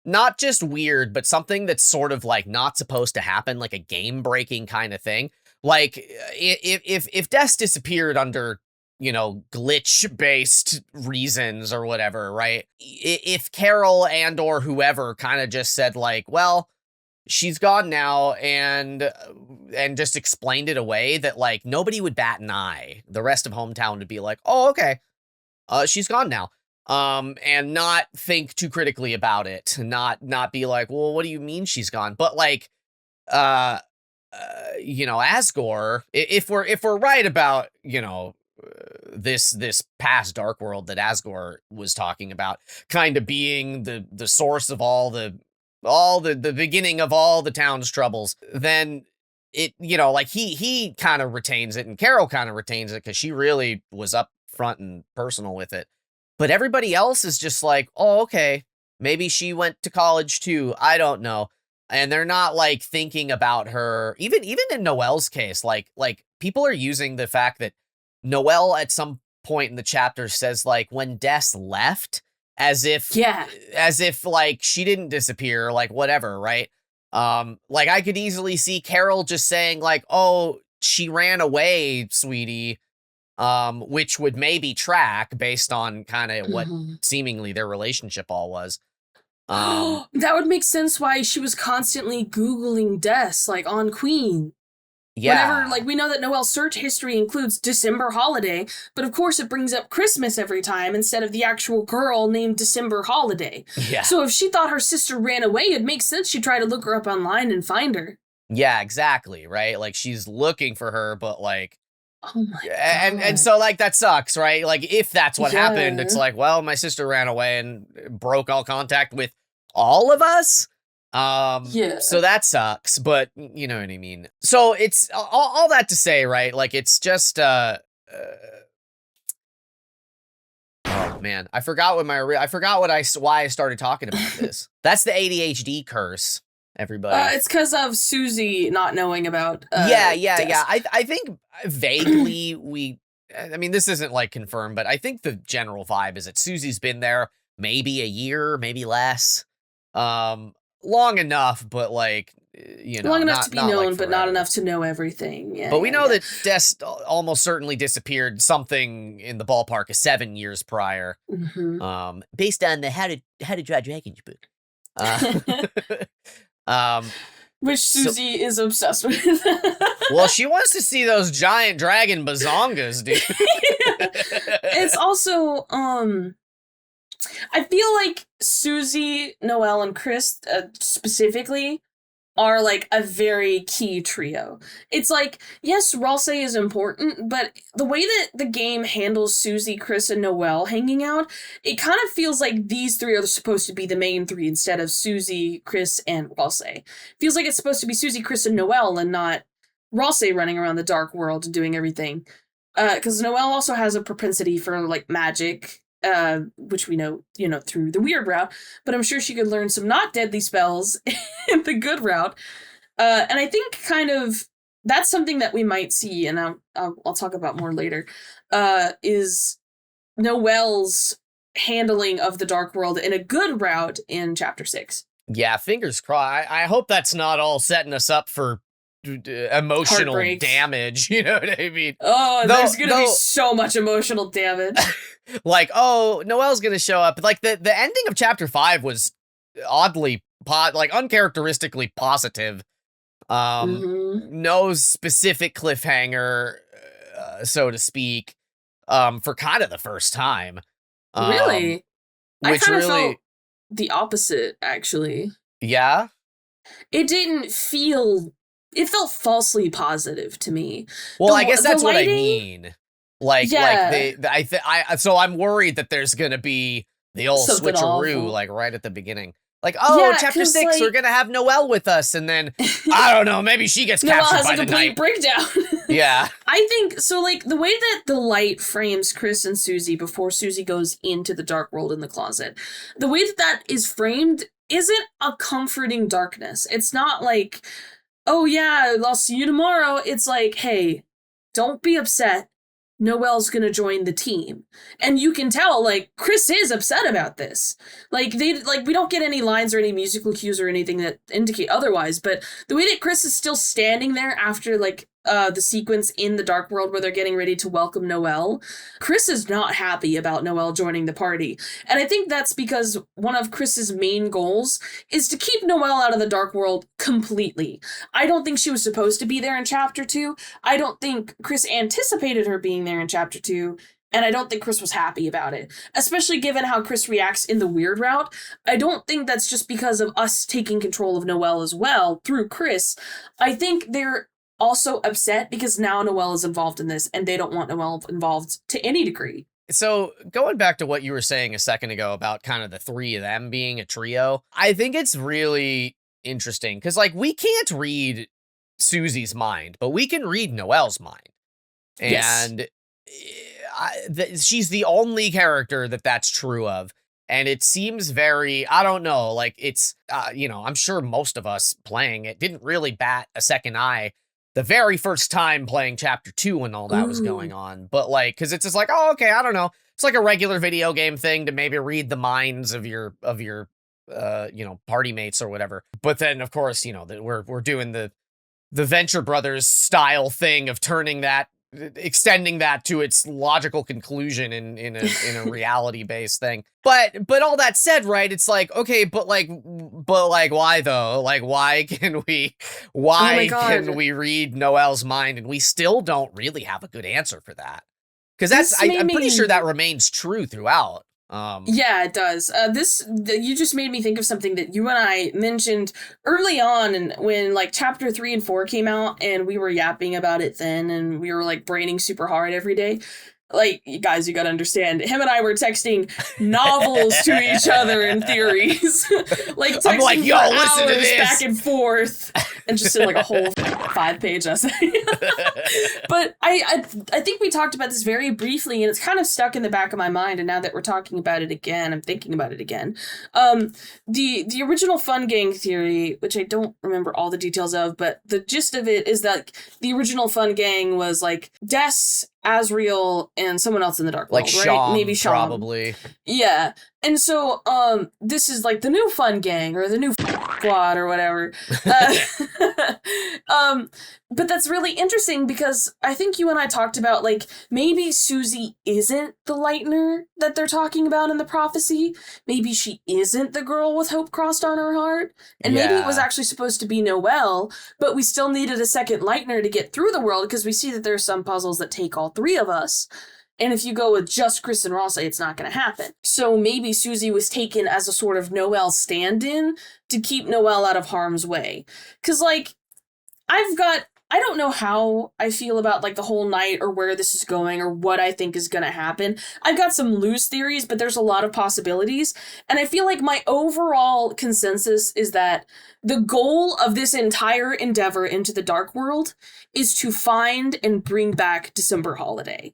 not just weird, but something that's sort of like not supposed to happen, like a game breaking kind of thing. Like if Des disappeared under, you know, glitch based reasons or whatever, right? If Carol and or whoever kind of just said like, well, she's gone now, and just explained it away, that like nobody would bat an eye. The rest of Hometown would be like, oh, okay, she's gone now. And not think too critically about it, not be like, well, what do you mean she's gone? But like, you know, Asgore, if we're right about, you know, this past Dark World that Asgore was talking about, kind of being the source of all the beginning of all the town's troubles, then it, you know, like he kind of retains it, and Carol kind of retains it because she really was up front and personal with it. But everybody else is just like, oh, okay, maybe she went to college too. I don't know. And they're not like thinking about her. Even in Noelle's case, like people are using the fact that Noelle at some point in the chapter says like when Des left, as if like she didn't disappear, like whatever, right? Like I could easily see Carol just saying like, oh, she ran away, sweetie. Which would maybe track based on kind of what seemingly their relationship all was. That would make sense why she was constantly Googling Des, like on Queen. Yeah. Whenever, like, we know that Noelle's search history includes December Holiday, but of course it brings up Christmas every time instead of the actual girl named December Holiday. Yeah. So if she thought her sister ran away, it makes sense she'd try to look her up online and find her. Yeah, exactly, right? Like, she's looking for her, but, like... Oh my God. And so, like, that sucks, right? Like, if that's what happened, it's like, well, my sister ran away and broke all contact with all of us? So that sucks, but you know what I mean? So it's all that to say, right? Like, it's just, oh man, I forgot why I started talking about this. That's the ADHD curse, everybody. It's because of Susie not knowing about, yeah. I think vaguely I mean, this isn't like confirmed, but I think the general vibe is that Susie's been there maybe a year, maybe less. Long enough, but like, you know, long enough to be known, like but not enough to know everything. Yeah, but we know that Des almost certainly disappeared something in the ballpark of 7 years prior. Based on the How to Draw Dragons book. Which Susie is obsessed with. Well, she wants to see those giant dragon bazongas, dude. It's also, I feel like Susie, Noelle, and Chris specifically are like a very key trio. It's like, yes, Ralsei is important, but the way that the game handles Susie, Chris, and Noelle hanging out, it kind of feels like these three are supposed to be the main three instead of Susie, Chris, and Ralsei. Feels like it's supposed to be Susie, Chris, and Noelle and not Ralsei running around the dark world and doing everything. Because Noelle also has a propensity for like magic, which we know, you know, through the weird route, but I'm sure she could learn some not deadly spells in the good route. And I think kind of that's something that we might see, and I'll talk about more later, is Noelle's handling of the Dark World in a good route in Chapter 6. Yeah, fingers crossed. I hope that's not all setting us up for emotional Heartbreak. damage. You know what I mean? Oh, there's gonna be so much emotional damage. Like, oh, Noelle's gonna show up. Like the ending of Chapter 5 was oddly like uncharacteristically positive. No specific cliffhanger, so to speak, for kind of the first time. Really? I Which kind of really felt the opposite, actually. Yeah. It didn't feel. It felt falsely positive to me. Well, I guess that's what I lighting- mean. Like so I'm worried that there's gonna be the old Something switcheroo, awful. like right at the beginning. Like, oh, Yeah, Chapter 'cause, 6, like- we're gonna have Noelle with us, and then I don't know, maybe she gets Noelle captured has by a the complete night. breakdown. Yeah. I think so. Like the way that the light frames Chris and Susie before Susie goes into the dark world in the closet, the way that that is framed isn't a comforting darkness. It's not like, oh yeah, I'll see you tomorrow. It's like, hey, don't be upset. Noelle's gonna join the team. And you can tell, like, Chris is upset about this. Like, we don't get any lines or any musical cues or anything that indicate otherwise, but the way that Chris is still standing there after, like, the sequence in the dark world where they're getting ready to welcome Noelle, Chris is not happy about Noelle joining the party. And I think that's because one of Chris's main goals is to keep Noelle out of the dark world completely. I don't think she was supposed to be there in Chapter 2. I don't think Chris anticipated her being there in Chapter 2. And I don't think Chris was happy about it, especially given how Chris reacts in the weird route. I don't think that's just because of us taking control of Noelle as well through Chris. I think they're also upset because now Noelle is involved in this and they don't want Noelle involved to any degree. So going back to what you were saying a second ago about kind of the three of them being a trio, I think it's really interesting because, like, we can't read Susie's mind, but we can read Noelle's mind. And she's the only character that's true of. And it seems very, I don't know, like it's, I'm sure most of us playing it didn't really bat a second eye the very first time playing Chapter 2 when all that was going on. But like, because it's just like, oh, okay, I don't know. It's like a regular video game thing to maybe read the minds of your party mates or whatever. But then, of course, we're doing the Venture Brothers style thing of extending that to its logical conclusion in a reality based thing. But all that said, right, it's like, okay, but why though? Like, why can we read Noelle's mind and we still don't really have a good answer for that? Because I'm pretty sure that remains true throughout. Yeah, it does. You just made me think of something that you and I mentioned early on, and when like Chapter 3 and 4 came out, and we were yapping about it then, and we were like braining super hard every day. Like, you guys, you gotta understand, him and I were texting novels to each other in theories. Like, texting I'm like, yo, for listen to hours this. back and forth, and just in like a whole 5-page essay. But I think we talked about this very briefly, and it's kind of stuck in the back of my mind, and now that we're talking about it again, I'm thinking about it again. The original Fun Gang theory, which I don't remember all the details of, but the gist of it is that the original Fun Gang was like Des, Asriel, and someone else in the dark world, like right? Sham, Maybe Sham. probably. Yeah. And so this is like the new Fun Gang or the new squad or whatever. But that's really interesting because I think you and I talked about like maybe Susie isn't the Lightener that they're talking about in the prophecy. Maybe she isn't the girl with hope crossed on her heart. And maybe it was actually supposed to be Noelle, but we still needed a second Lightener to get through the world because we see that there are some puzzles that take all three of us. And if you go with just Chris and Rossa, it's not going to happen. So maybe Susie was taken as a sort of Noelle stand-in to keep Noelle out of harm's way. Because, like, I don't know how I feel about, like, the whole night or where this is going or what I think is going to happen. I've got some loose theories, but there's a lot of possibilities. And I feel like my overall consensus is that the goal of this entire endeavor into the dark world is to find and bring back December Holiday.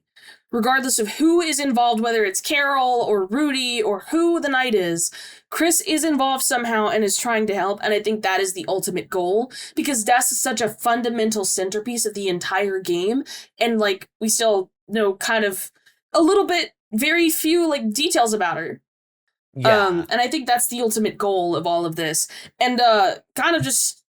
Regardless of who is involved, whether it's Carol or Rudy or who the knight is, Chris is involved somehow and is trying to help, and I think that is the ultimate goal, because Des is such a fundamental centerpiece of the entire game, and, like, we still know kind of a little bit very few like details about her. Yeah. And I think that's the ultimate goal of all of this. And kind of just,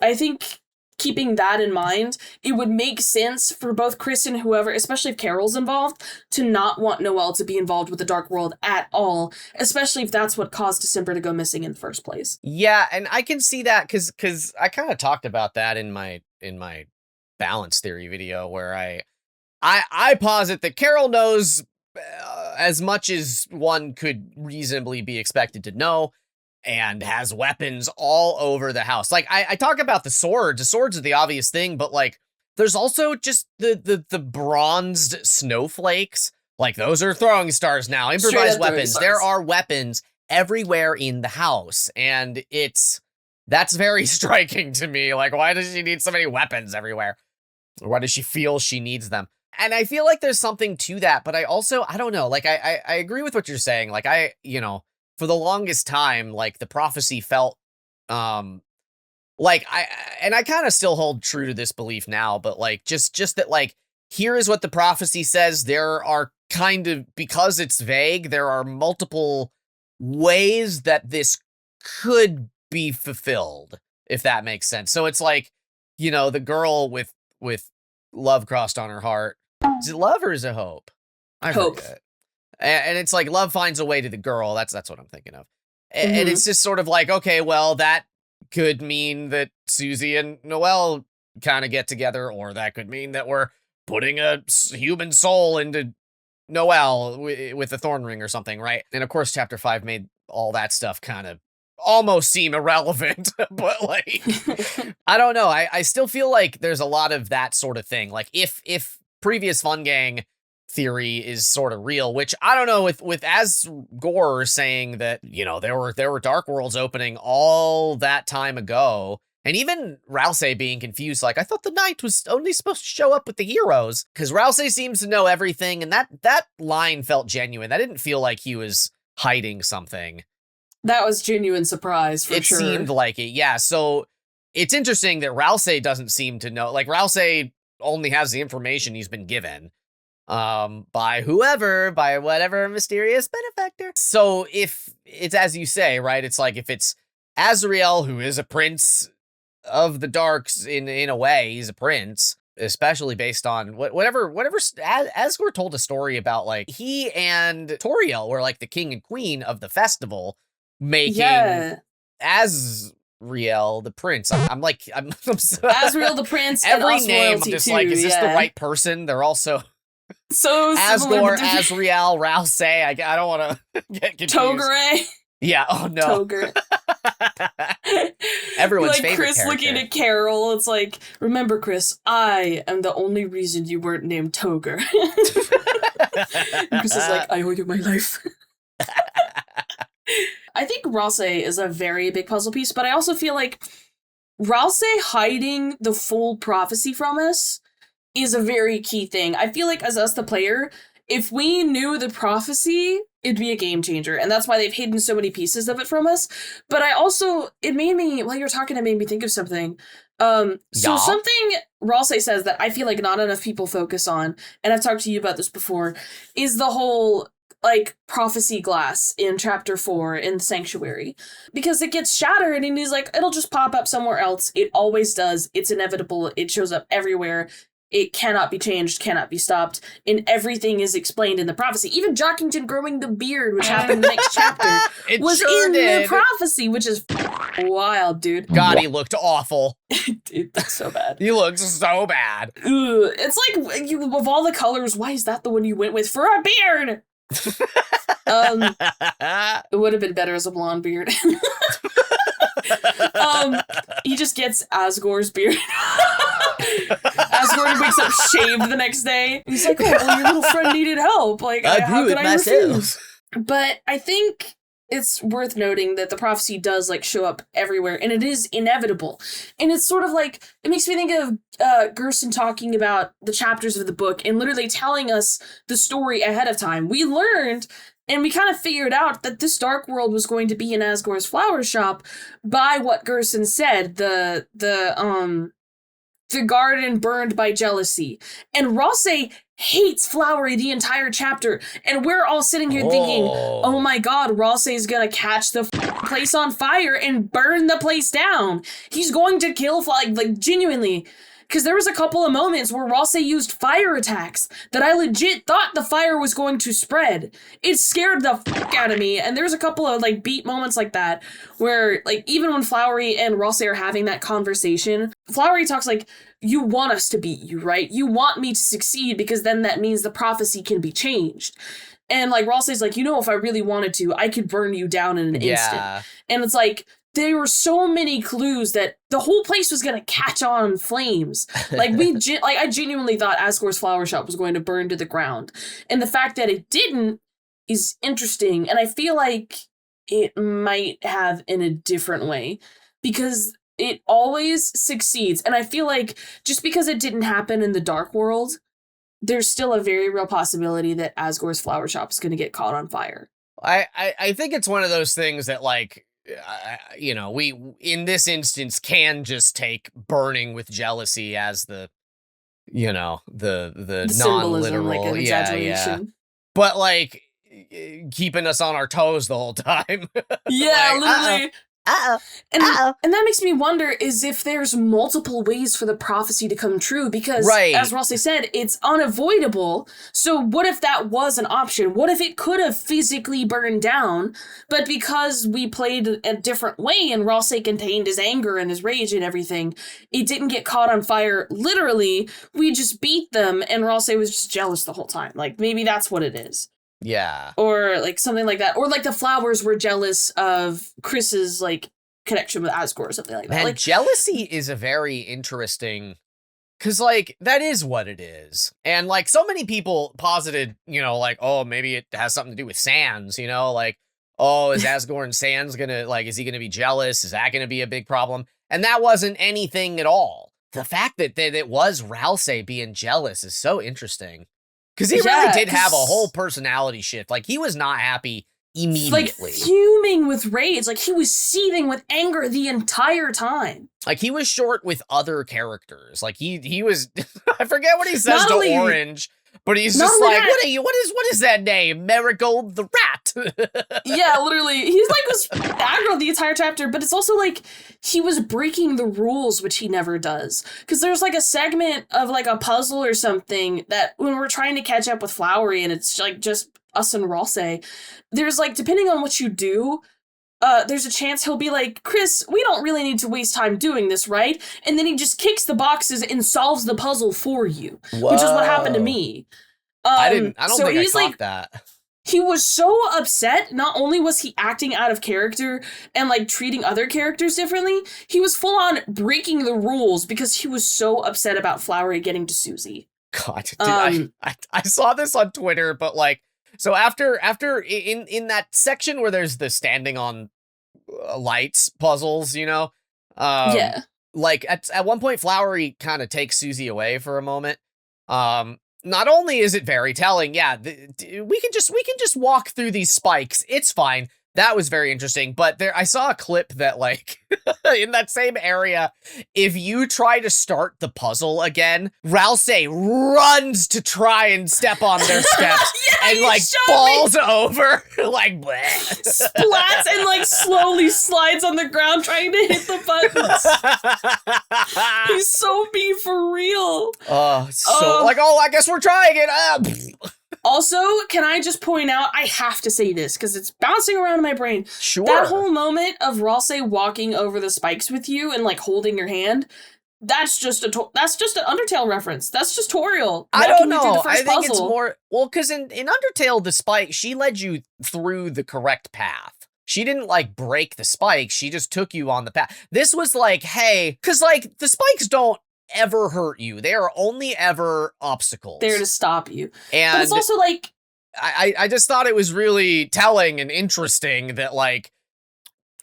I think keeping that in mind, it would make sense for both Chris and whoever, especially if Carol's involved, to not want Noelle to be involved with the Dark World at all, especially if that's what caused December to go missing in the first place. Yeah, and I can see that because I kind of talked about that in my balance theory video where I posit that Carol knows as much as one could reasonably be expected to know, and has weapons all over the house. Like I talk about the swords. The swords are the obvious thing, but like there's also just the bronzed snowflakes. Like those are throwing stars now. Improvised weapons. There are weapons everywhere in the house, and that's very striking to me. Like, why does she need so many weapons everywhere? Or why does she feel she needs them? And I feel like there's something to that, but I don't know. Like I agree with what you're saying. Like for the longest time, like the prophecy felt, like I kind of still hold true to this belief now, but like, just that, like, here is what the prophecy says. There are because it's vague, there are multiple ways that this could be fulfilled, if that makes sense. So it's like, the girl with love crossed on her heart. Is it love or is it hope? I forget. And it's like love finds a way to the girl. That's what I'm thinking of. And it's just sort of like, okay, well, that could mean that Susie and Noelle kind of get together, or that could mean that we're putting a human soul into Noelle with a thorn ring or something, right? And of course, chapter 5 made all that stuff kind of almost seem irrelevant, but like, I don't know. I still feel like there's a lot of that sort of thing. Like if previous Fun Gang theory is sort of real, which I don't know, with Asgore saying that, there were Dark Worlds opening all that time ago, and even Rousey being confused, like, I thought the knight was only supposed to show up with the heroes, because Rousey seems to know everything, and that line felt genuine. That didn't feel like he was hiding something. That was genuine surprise, for sure. It seemed like it, yeah. So it's interesting that Rousey doesn't seem to know. Like, Rousey only has the information he's been given by whatever mysterious benefactor. So if it's as you say, right, it's like if it's Azrael, who is a prince of the darks in a way, he's a prince, especially based on whatever Asgore told a story about, like, he and Toriel were like the king and queen of the festival, making Azrael the prince. I'm Azrael the prince. Every and name, I'm just like, is this the right person? They're also so Asgore, Azrael, Rousey. I don't want to get confused. Togare. Yeah. Oh no. Togare. Everyone's like favorite Chris character. Looking at Carol, it's like, remember, Chris, I am the only reason you weren't named Toger. Chris is like, I owe you my life. I think Rousey is a very big puzzle piece, but I also feel like Rousey hiding the full prophecy from us is a very key thing. I feel like as us, the player, if we knew the prophecy, it'd be a game changer. And that's why they've hidden so many pieces of it from us. But it made me, while you're talking, it made me think of something. Something Rousey says that I feel like not enough people focus on, and I've talked to you about this before, is the whole, like, prophecy glass in chapter 4 in the sanctuary, because it gets shattered and he's like, it'll just pop up somewhere else. It always does. It's inevitable. It shows up everywhere. It cannot be changed, cannot be stopped, and everything is explained in the prophecy. Even Jockington growing the beard, which happened in the next chapter, was in the prophecy, which is wild, dude. God, he looked awful. Dude, that's so bad. He looks so bad. Ugh. It's like, of all the colors, why is that the one you went with for a beard? It would have been better as a blonde beard. He just gets Asgore's beard. Asgore wakes up shaved the next day. He's like, oh, well, your little friend needed help. Like, how could I refuse? But I think it's worth noting that the prophecy does, like, show up everywhere, and it is inevitable. And it's sort of like, it makes me think of Gerson talking about the chapters of the book and literally telling us the story ahead of time. We learned, and we kind of figured out that this Dark World was going to be in Asgore's flower shop by what Gerson said. The the garden burned by jealousy. And Rosse hates Flowery the entire chapter. And we're all sitting here thinking, oh my god, Rosse is gonna catch the place on fire and burn the place down. He's going to kill Flowery, like genuinely. Because there was a couple of moments where Rosse used fire attacks that I legit thought the fire was going to spread. It scared the fuck out of me. And there's a couple of like beat moments like that where like even when Flowery and Rosse are having that conversation, Flowery talks like, you want us to beat you, right? You want me to succeed because then that means the prophecy can be changed. And like Rosse's like, you know, if I really wanted to, I could burn you down in an instant. And it's like, there were so many clues that the whole place was going to catch on flames. Like I genuinely thought Asgore's flower shop was going to burn to the ground. And the fact that it didn't is interesting. And I feel like it might have in a different way because it always succeeds. And I feel like just because it didn't happen in the Dark World, there's still a very real possibility that Asgore's flower shop is going to get caught on fire. I think it's one of those things that like, you know, we in this instance can just take burning with jealousy as the, you know, the non-literal, like an exaggeration. But like keeping us on our toes the whole time. Yeah, like, literally. And that makes me wonder is if there's multiple ways for the prophecy to come true because, as Rosse said, it's unavoidable. So what if that was an option? What if it could have physically burned down, but because we played a different way and Rosse contained his anger and his rage and everything, it didn't get caught on fire literally. We just beat them and Rosse was just jealous the whole time. Like, maybe that's what it is. Yeah. Or like something like that. Or like the flowers were jealous of Chris's like connection with Asgore or something like that. Man, like jealousy is a very interesting, because like that is what it is. And like so many people posited, you know, like, oh, maybe it has something to do with Sans, you know, like, oh, is Asgore and Sans gonna, like, is he gonna be jealous? Is that gonna be a big problem? And that wasn't anything at all. The fact that it was Rouse being jealous is so interesting. Because he really did have a whole personality shift. Like, he was not happy immediately. Like, fuming with rage. Like, he was seething with anger the entire time. Like, he was short with other characters. Like, he was... I forget what he says to Orange, but he's just like, what is that name? Marigold the Rat. Yeah, literally. He's like, was aggro the entire chapter, but it's also like, he was breaking the rules, which he never does. Because there's like a segment of like a puzzle or something that when we're trying to catch up with Flowery and it's like just us and Rosse, there's like, depending on what you do, there's a chance he'll be like, Chris, we don't really need to waste time doing this, right? And then he just kicks the boxes and solves the puzzle for you, which is what happened to me. I don't think I caught that. He was so upset. Not only was he acting out of character and like treating other characters differently, he was full on breaking the rules because he was so upset about Flowery getting to Susie. God, dude, I saw this on Twitter, but like, so after in that section where there's the standing on lights puzzles, you know, like at one point Flowery kind of takes Susie away for a moment. Not only is it very telling, we can just walk through these spikes. It's fine. That was very interesting. But I saw a clip that like in that same area, if you try to start the puzzle again, Rouse runs to try and step on their steps and like falls over, like bleh. Splats and like slowly slides on the ground trying to hit the buttons. He's so me for real. I guess we're trying it. Also, can I just point out, I have to say this because it's bouncing around in my brain. Sure. That whole moment of Rosse walking over the spikes with you and like holding your hand, that's just an Undertale reference. That's just Toriel. I don't know. I think it's more, well, because in Undertale, the spike, she led you through the correct path. She didn't like break the spikes. She just took you on the path. This was like, hey, because like the spikes don't ever hurt you. They are only ever obstacles. They're to stop you. And but it's also like, I just thought it was really telling and interesting that like,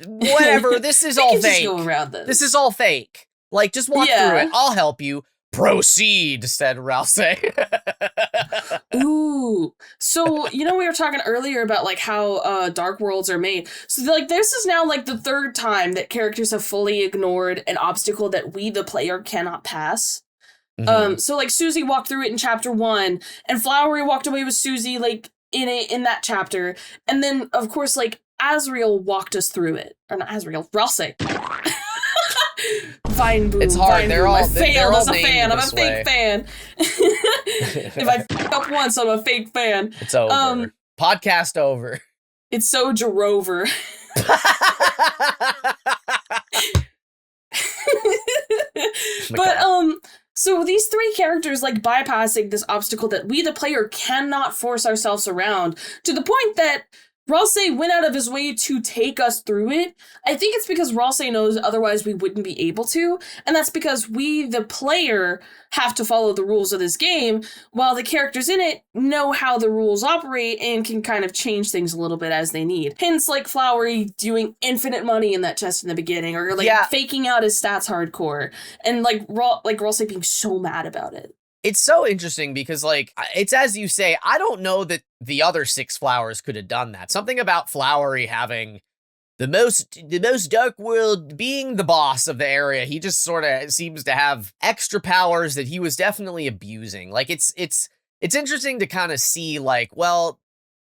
whatever, this is all fake. Just go around this. This is all fake. Like, just walk through it. I'll help you. Proceed, said Rouse. Ooh. So, we were talking earlier about like how dark worlds are made. So like this is now like the third time that characters have fully ignored an obstacle that we the player cannot pass. So like Susie walked through it in chapter 1, and Flowery walked away with Susie like in that chapter. And then of course like Asriel walked us through it. Or not Asriel, Rouse. Vine Boom. It's hard. Vine They're Boom. all I failed as a fan. I'm a this fake way. fan. If I f up once, I'm a fake fan. It's over. Podcast over. It's so Jerover. But so these three characters like bypassing this obstacle that we the player cannot force ourselves around, to the point that Rouse went out of his way to take us through it. I think it's because Rouse knows otherwise we wouldn't be able to, and that's because we, the player, have to follow the rules of this game, while the characters in it know how the rules operate and can kind of change things a little bit as they need. Hence, like, Flowery doing infinite money in that chest in the beginning, or like faking out his stats hardcore, and like Rouse being so mad about it. It's so interesting because, like, it's as you say, I don't know that the other 6 flowers could have done that. Something about Flowery having the most dark world, being the boss of the area, he just sort of seems to have extra powers that he was definitely abusing. Like, it's interesting to kind of see, like, well,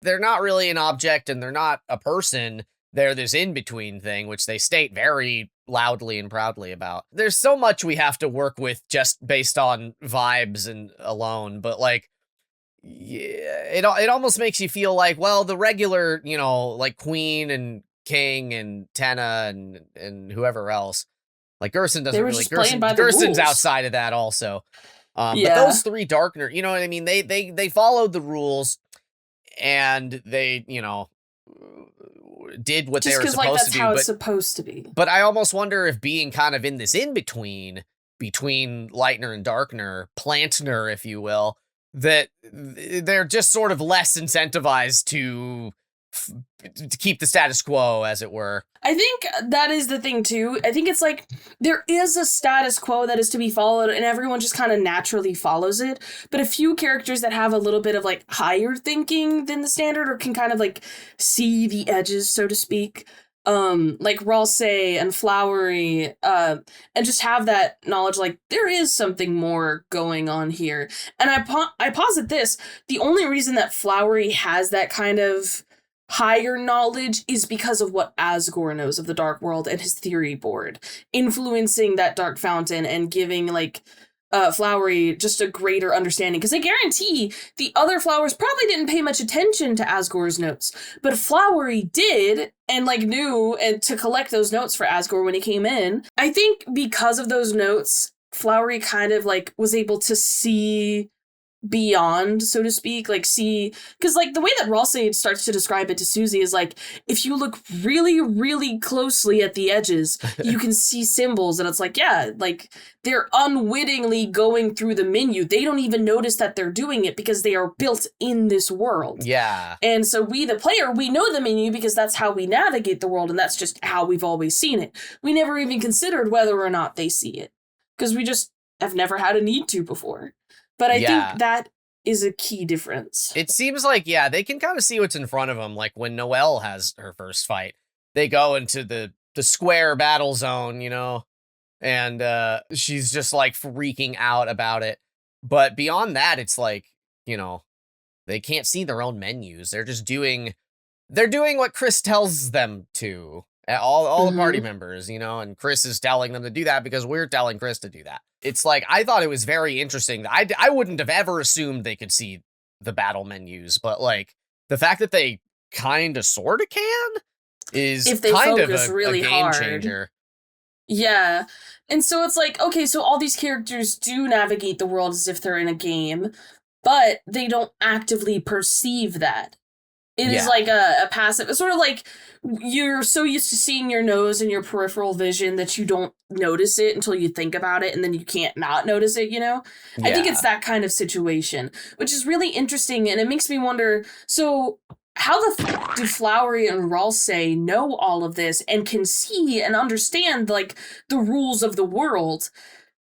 they're not really an object and they're not a person. They're this in-between thing, which they state very loudly and proudly about. There's so much we have to work with just based on vibes and alone, but like, yeah, it almost makes you feel like, well, the regular, like Queen and King and Tenna and whoever else, like Gerson doesn't really, Gerson's outside of that also. But those 3 Darkner, you know what I mean? They followed the rules and they, did what they were supposed to do. How it's supposed to be. But I almost wonder if being kind of in this in-between, between Lightner and Darkner, Plantner, if you will, that they're just sort of less incentivized to keep the status quo, as it were. I think that is the thing, too. I think it's like, there is a status quo that is to be followed, and everyone just kind of naturally follows it. But a few characters that have a little bit of, like, higher thinking than the standard, or can kind of, like, see the edges, so to speak, like Rouse and Flowery, and just have that knowledge, like, there is something more going on here. And I posit this, the only reason that Flowery has that kind of higher knowledge is because of what Asgore knows of the Dark World and his theory board, influencing that Dark Fountain and giving, like, Flowery just a greater understanding. Because I guarantee the other flowers probably didn't pay much attention to Asgore's notes, but Flowery did, and, like, knew and to collect those notes for Asgore when he came in. I think because of those notes, Flowery kind of, like, was able to see beyond, so to speak, like, see, because, like, the way that Rouse starts to describe it to Susie is like, if you look really, really closely at the edges, you can see symbols, and it's like, yeah, like, they're unwittingly going through the menu. They don't even notice that they're doing it because they are built in this world. Yeah. And so we, the player, we know the menu because that's how we navigate the world, and that's just how we've always seen it. We never even considered whether or not they see it, because we just have never had a need to before. But I think that is a key difference. It seems like, they can kind of see what's in front of them. Like when Noelle has her first fight, they go into the square battle zone, and she's just like freaking out about it. But beyond that, it's like, they can't see their own menus. They're just doing what Chris tells them to. All the party members, and Chris is telling them to do that because we're telling Chris to do that. It's like, I thought it was very interesting. I wouldn't have ever assumed they could see the battle menus, but, like, the fact that they kind of sort of can is if they kind of really a game hard. changer. Yeah. And so it's like, okay, so all these characters do navigate the world as if they're in a game, but they don't actively perceive that. It is like a passive. It's sort of like you're so used to seeing your nose and your peripheral vision that you don't notice it until you think about it, and then you can't not notice it, I think it's that kind of situation, which is really interesting, and it makes me wonder, so how the f*** do Flowery and Rouse know all of this and can see and understand, like, the rules of the world?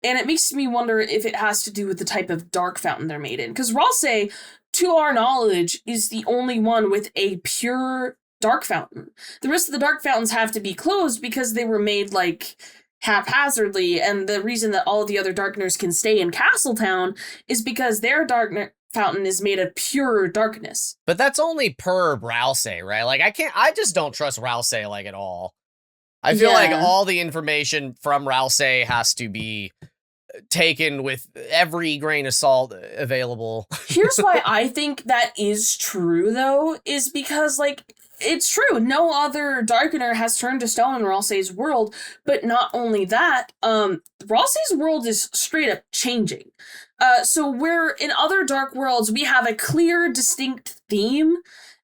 And it makes me wonder if it has to do with the type of dark fountain they're made in. Because Ralsei, to our knowledge, is the only one with a pure dark fountain. The rest of the dark fountains have to be closed because they were made, like, haphazardly, and the reason that all the other darkeners can stay in Castletown is because their fountain is made of pure darkness. But that's only per Ralsei, right? Like, I just don't trust Ralsei, like, at all. I feel like all the information from Ralsei has to be taken with every grain of salt available. Here's why I think that is true, though, is because, like, it's true. No other Darkener has turned to stone in Ralsei's world, but not only that, Ralsei's world is straight up changing. So where in other Dark Worlds, we have a clear, distinct theme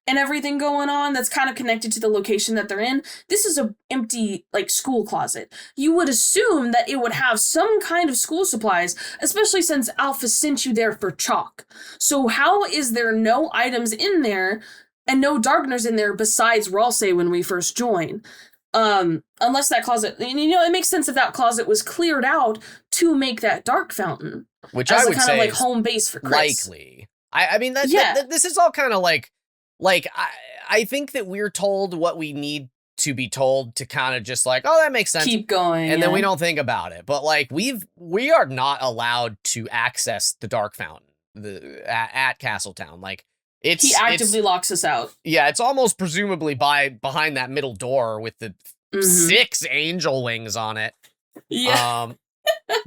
and everything going on that's kind of connected to the location that they're in, this is a empty, like, school closet. You would assume that it would have some kind of school supplies, especially since Alpha sent you there for chalk. So how is there no items in there and no Darkeners in there besides Ralsei when we first join? Unless that closet, and, you know, it makes sense if that closet was cleared out to make that dark fountain. Which I would kind say of like home base for Chris. Likely. I mean, this is all kind of like I think that we're told what we need to be told to kind of just like, oh, that makes sense. Keep going. And then we don't think about it. But like we are not allowed to access the dark fountain at Castletown. Like he actively locks us out. Yeah, it's almost presumably behind that middle door with the 6 angel wings on it. Yeah.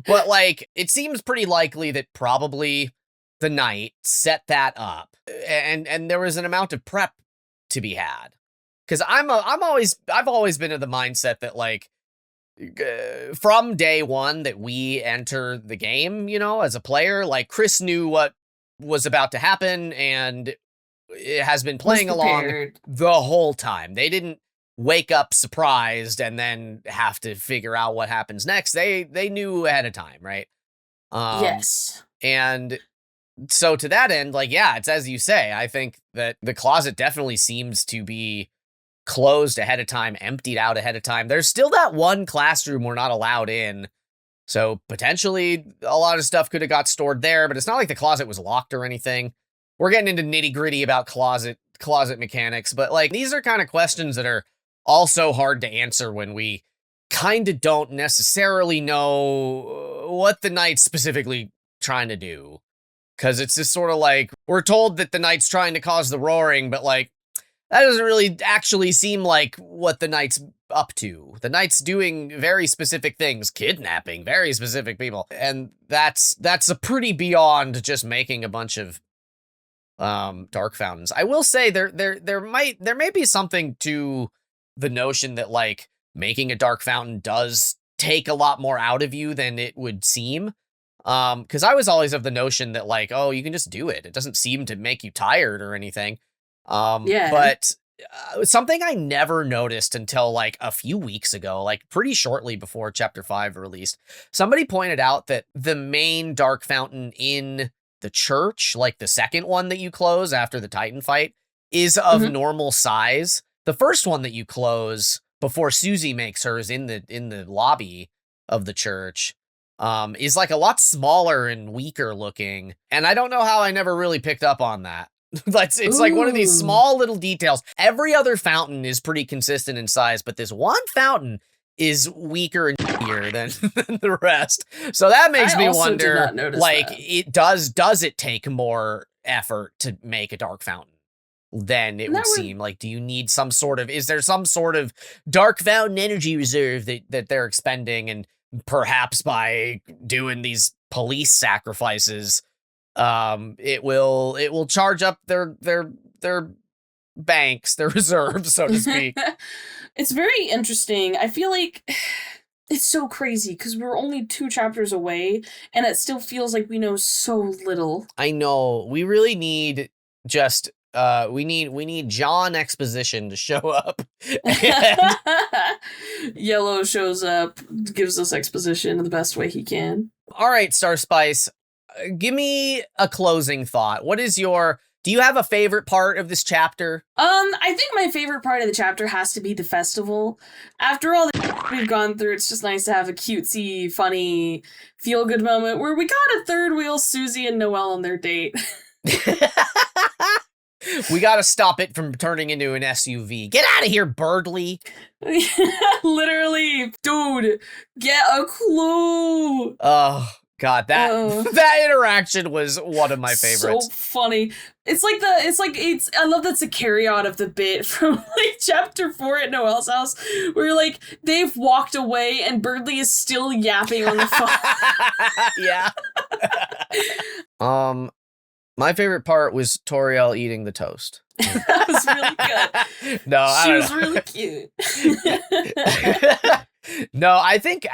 But like it seems pretty likely that probably the knight set that up, and there was an amount of prep to be had. Because I've always been of the mindset that like from day one that we enter the game, you know, as a player, like Chris knew what was about to happen and it has been playing along the whole time. They didn't wake up surprised and then have to figure out what happens next. They knew ahead of time, right? Yes. And so to that end, like, yeah, it's as you say. I think that the closet definitely seems to be closed ahead of time, emptied out ahead of time. There's still that one classroom we're not allowed in. So potentially a lot of stuff could have got stored there, but it's not like the closet was locked or anything. We're getting into nitty gritty about closet mechanics, but like these are kind of questions that are also hard to answer when we kind of don't necessarily know what the knight's specifically trying to do. Because it's just sort of like, we're told that the knight's trying to cause the roaring, but like, that doesn't really actually seem like what the knight's up to. The knight's doing very specific things, kidnapping very specific people. And that's a pretty beyond just making a bunch of dark fountains. I will say there may be something to the notion that like making a dark fountain does take a lot more out of you than it would seem. Because I was always of the notion that like, oh, you can just do it. It doesn't seem to make you tired or anything. But something I never noticed until like a few weeks ago, like pretty shortly before Chapter 5 released, somebody pointed out that the main dark fountain in the church, like the second one that you close after the Titan fight, is of normal size. The first one that you close before Susie makes hers in the lobby of the church is like a lot smaller and weaker looking. And I don't know how I never really picked up on that. It's like one of these small little details. Every other fountain is pretty consistent in size, but this one fountain is weaker and than the rest. So that makes me wonder, like, it does it take more effort to make a dark fountain than it would seem? Like, do you need some sort of, is there some sort of dark fountain energy reserve that they're expending, and perhaps by doing these police sacrifices, it will charge up their banks, their reserves, so to speak. It's very interesting. I feel like it's so crazy because we're only 2 chapters away and it still feels like we know so little. I know. We really need just we need John Exposition to show up. Yellow shows up, gives us exposition in the best way he can. All right, Star Spice, give me a closing thought. What is your Do you have a favorite part of this chapter? I think my favorite part of the chapter has to be the festival. After all the we've gone through, it's just nice to have a cutesy, funny, feel-good moment where we got a third wheel Susie and Noelle on their date. We gotta stop it from turning into an SUV. Get out of here, Birdly. Literally, dude, get a clue. Oh, God, that interaction was one of my favorites. So funny. I love that's a carry on of the bit from like chapter 4 at Noelle's house, where like they've walked away and Birdly is still yapping on the phone. Yeah. My favorite part was Toriel eating the toast. That was really good. No, she was really cute. No, I think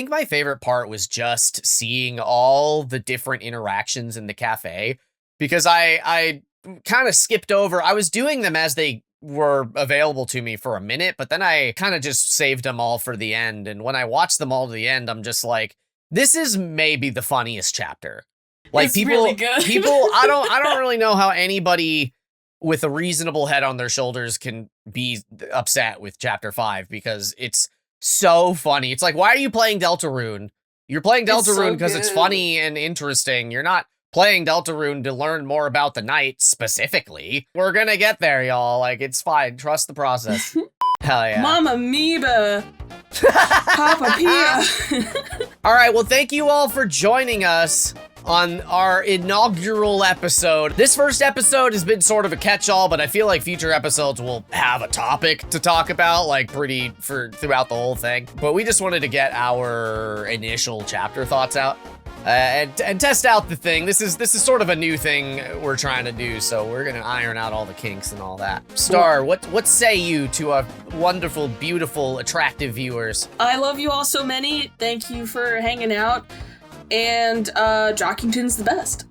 my favorite part was just seeing all the different interactions in the cafe, because I kind of skipped over. I was doing them as they were available to me for a minute, but then I kind of just saved them all for the end. And when I watched them all to the end, I'm just like, this is maybe the funniest chapter. Like, it's really good. I don't really know how anybody with a reasonable head on their shoulders can be upset with chapter 5, because it's so funny. It's like, why are you playing Deltarune? You're playing Deltarune because it's funny and interesting. You're not playing Deltarune to learn more about the knight specifically. We're gonna get there, y'all. Like, it's fine. Trust the process. Hell yeah. Mama Amoeba. Papa Pia. All right, well, thank you all for joining us on our inaugural episode. This first episode has been sort of a catch-all, but I feel like future episodes will have a topic to talk about, like, throughout the whole thing. But we just wanted to get our initial chapter thoughts out and test out the thing. This is sort of a new thing we're trying to do, so we're gonna iron out all the kinks and all that. Star, what say you to our wonderful, beautiful, attractive viewers? I love you all so many. Thank you for hanging out. And Jockington's the best.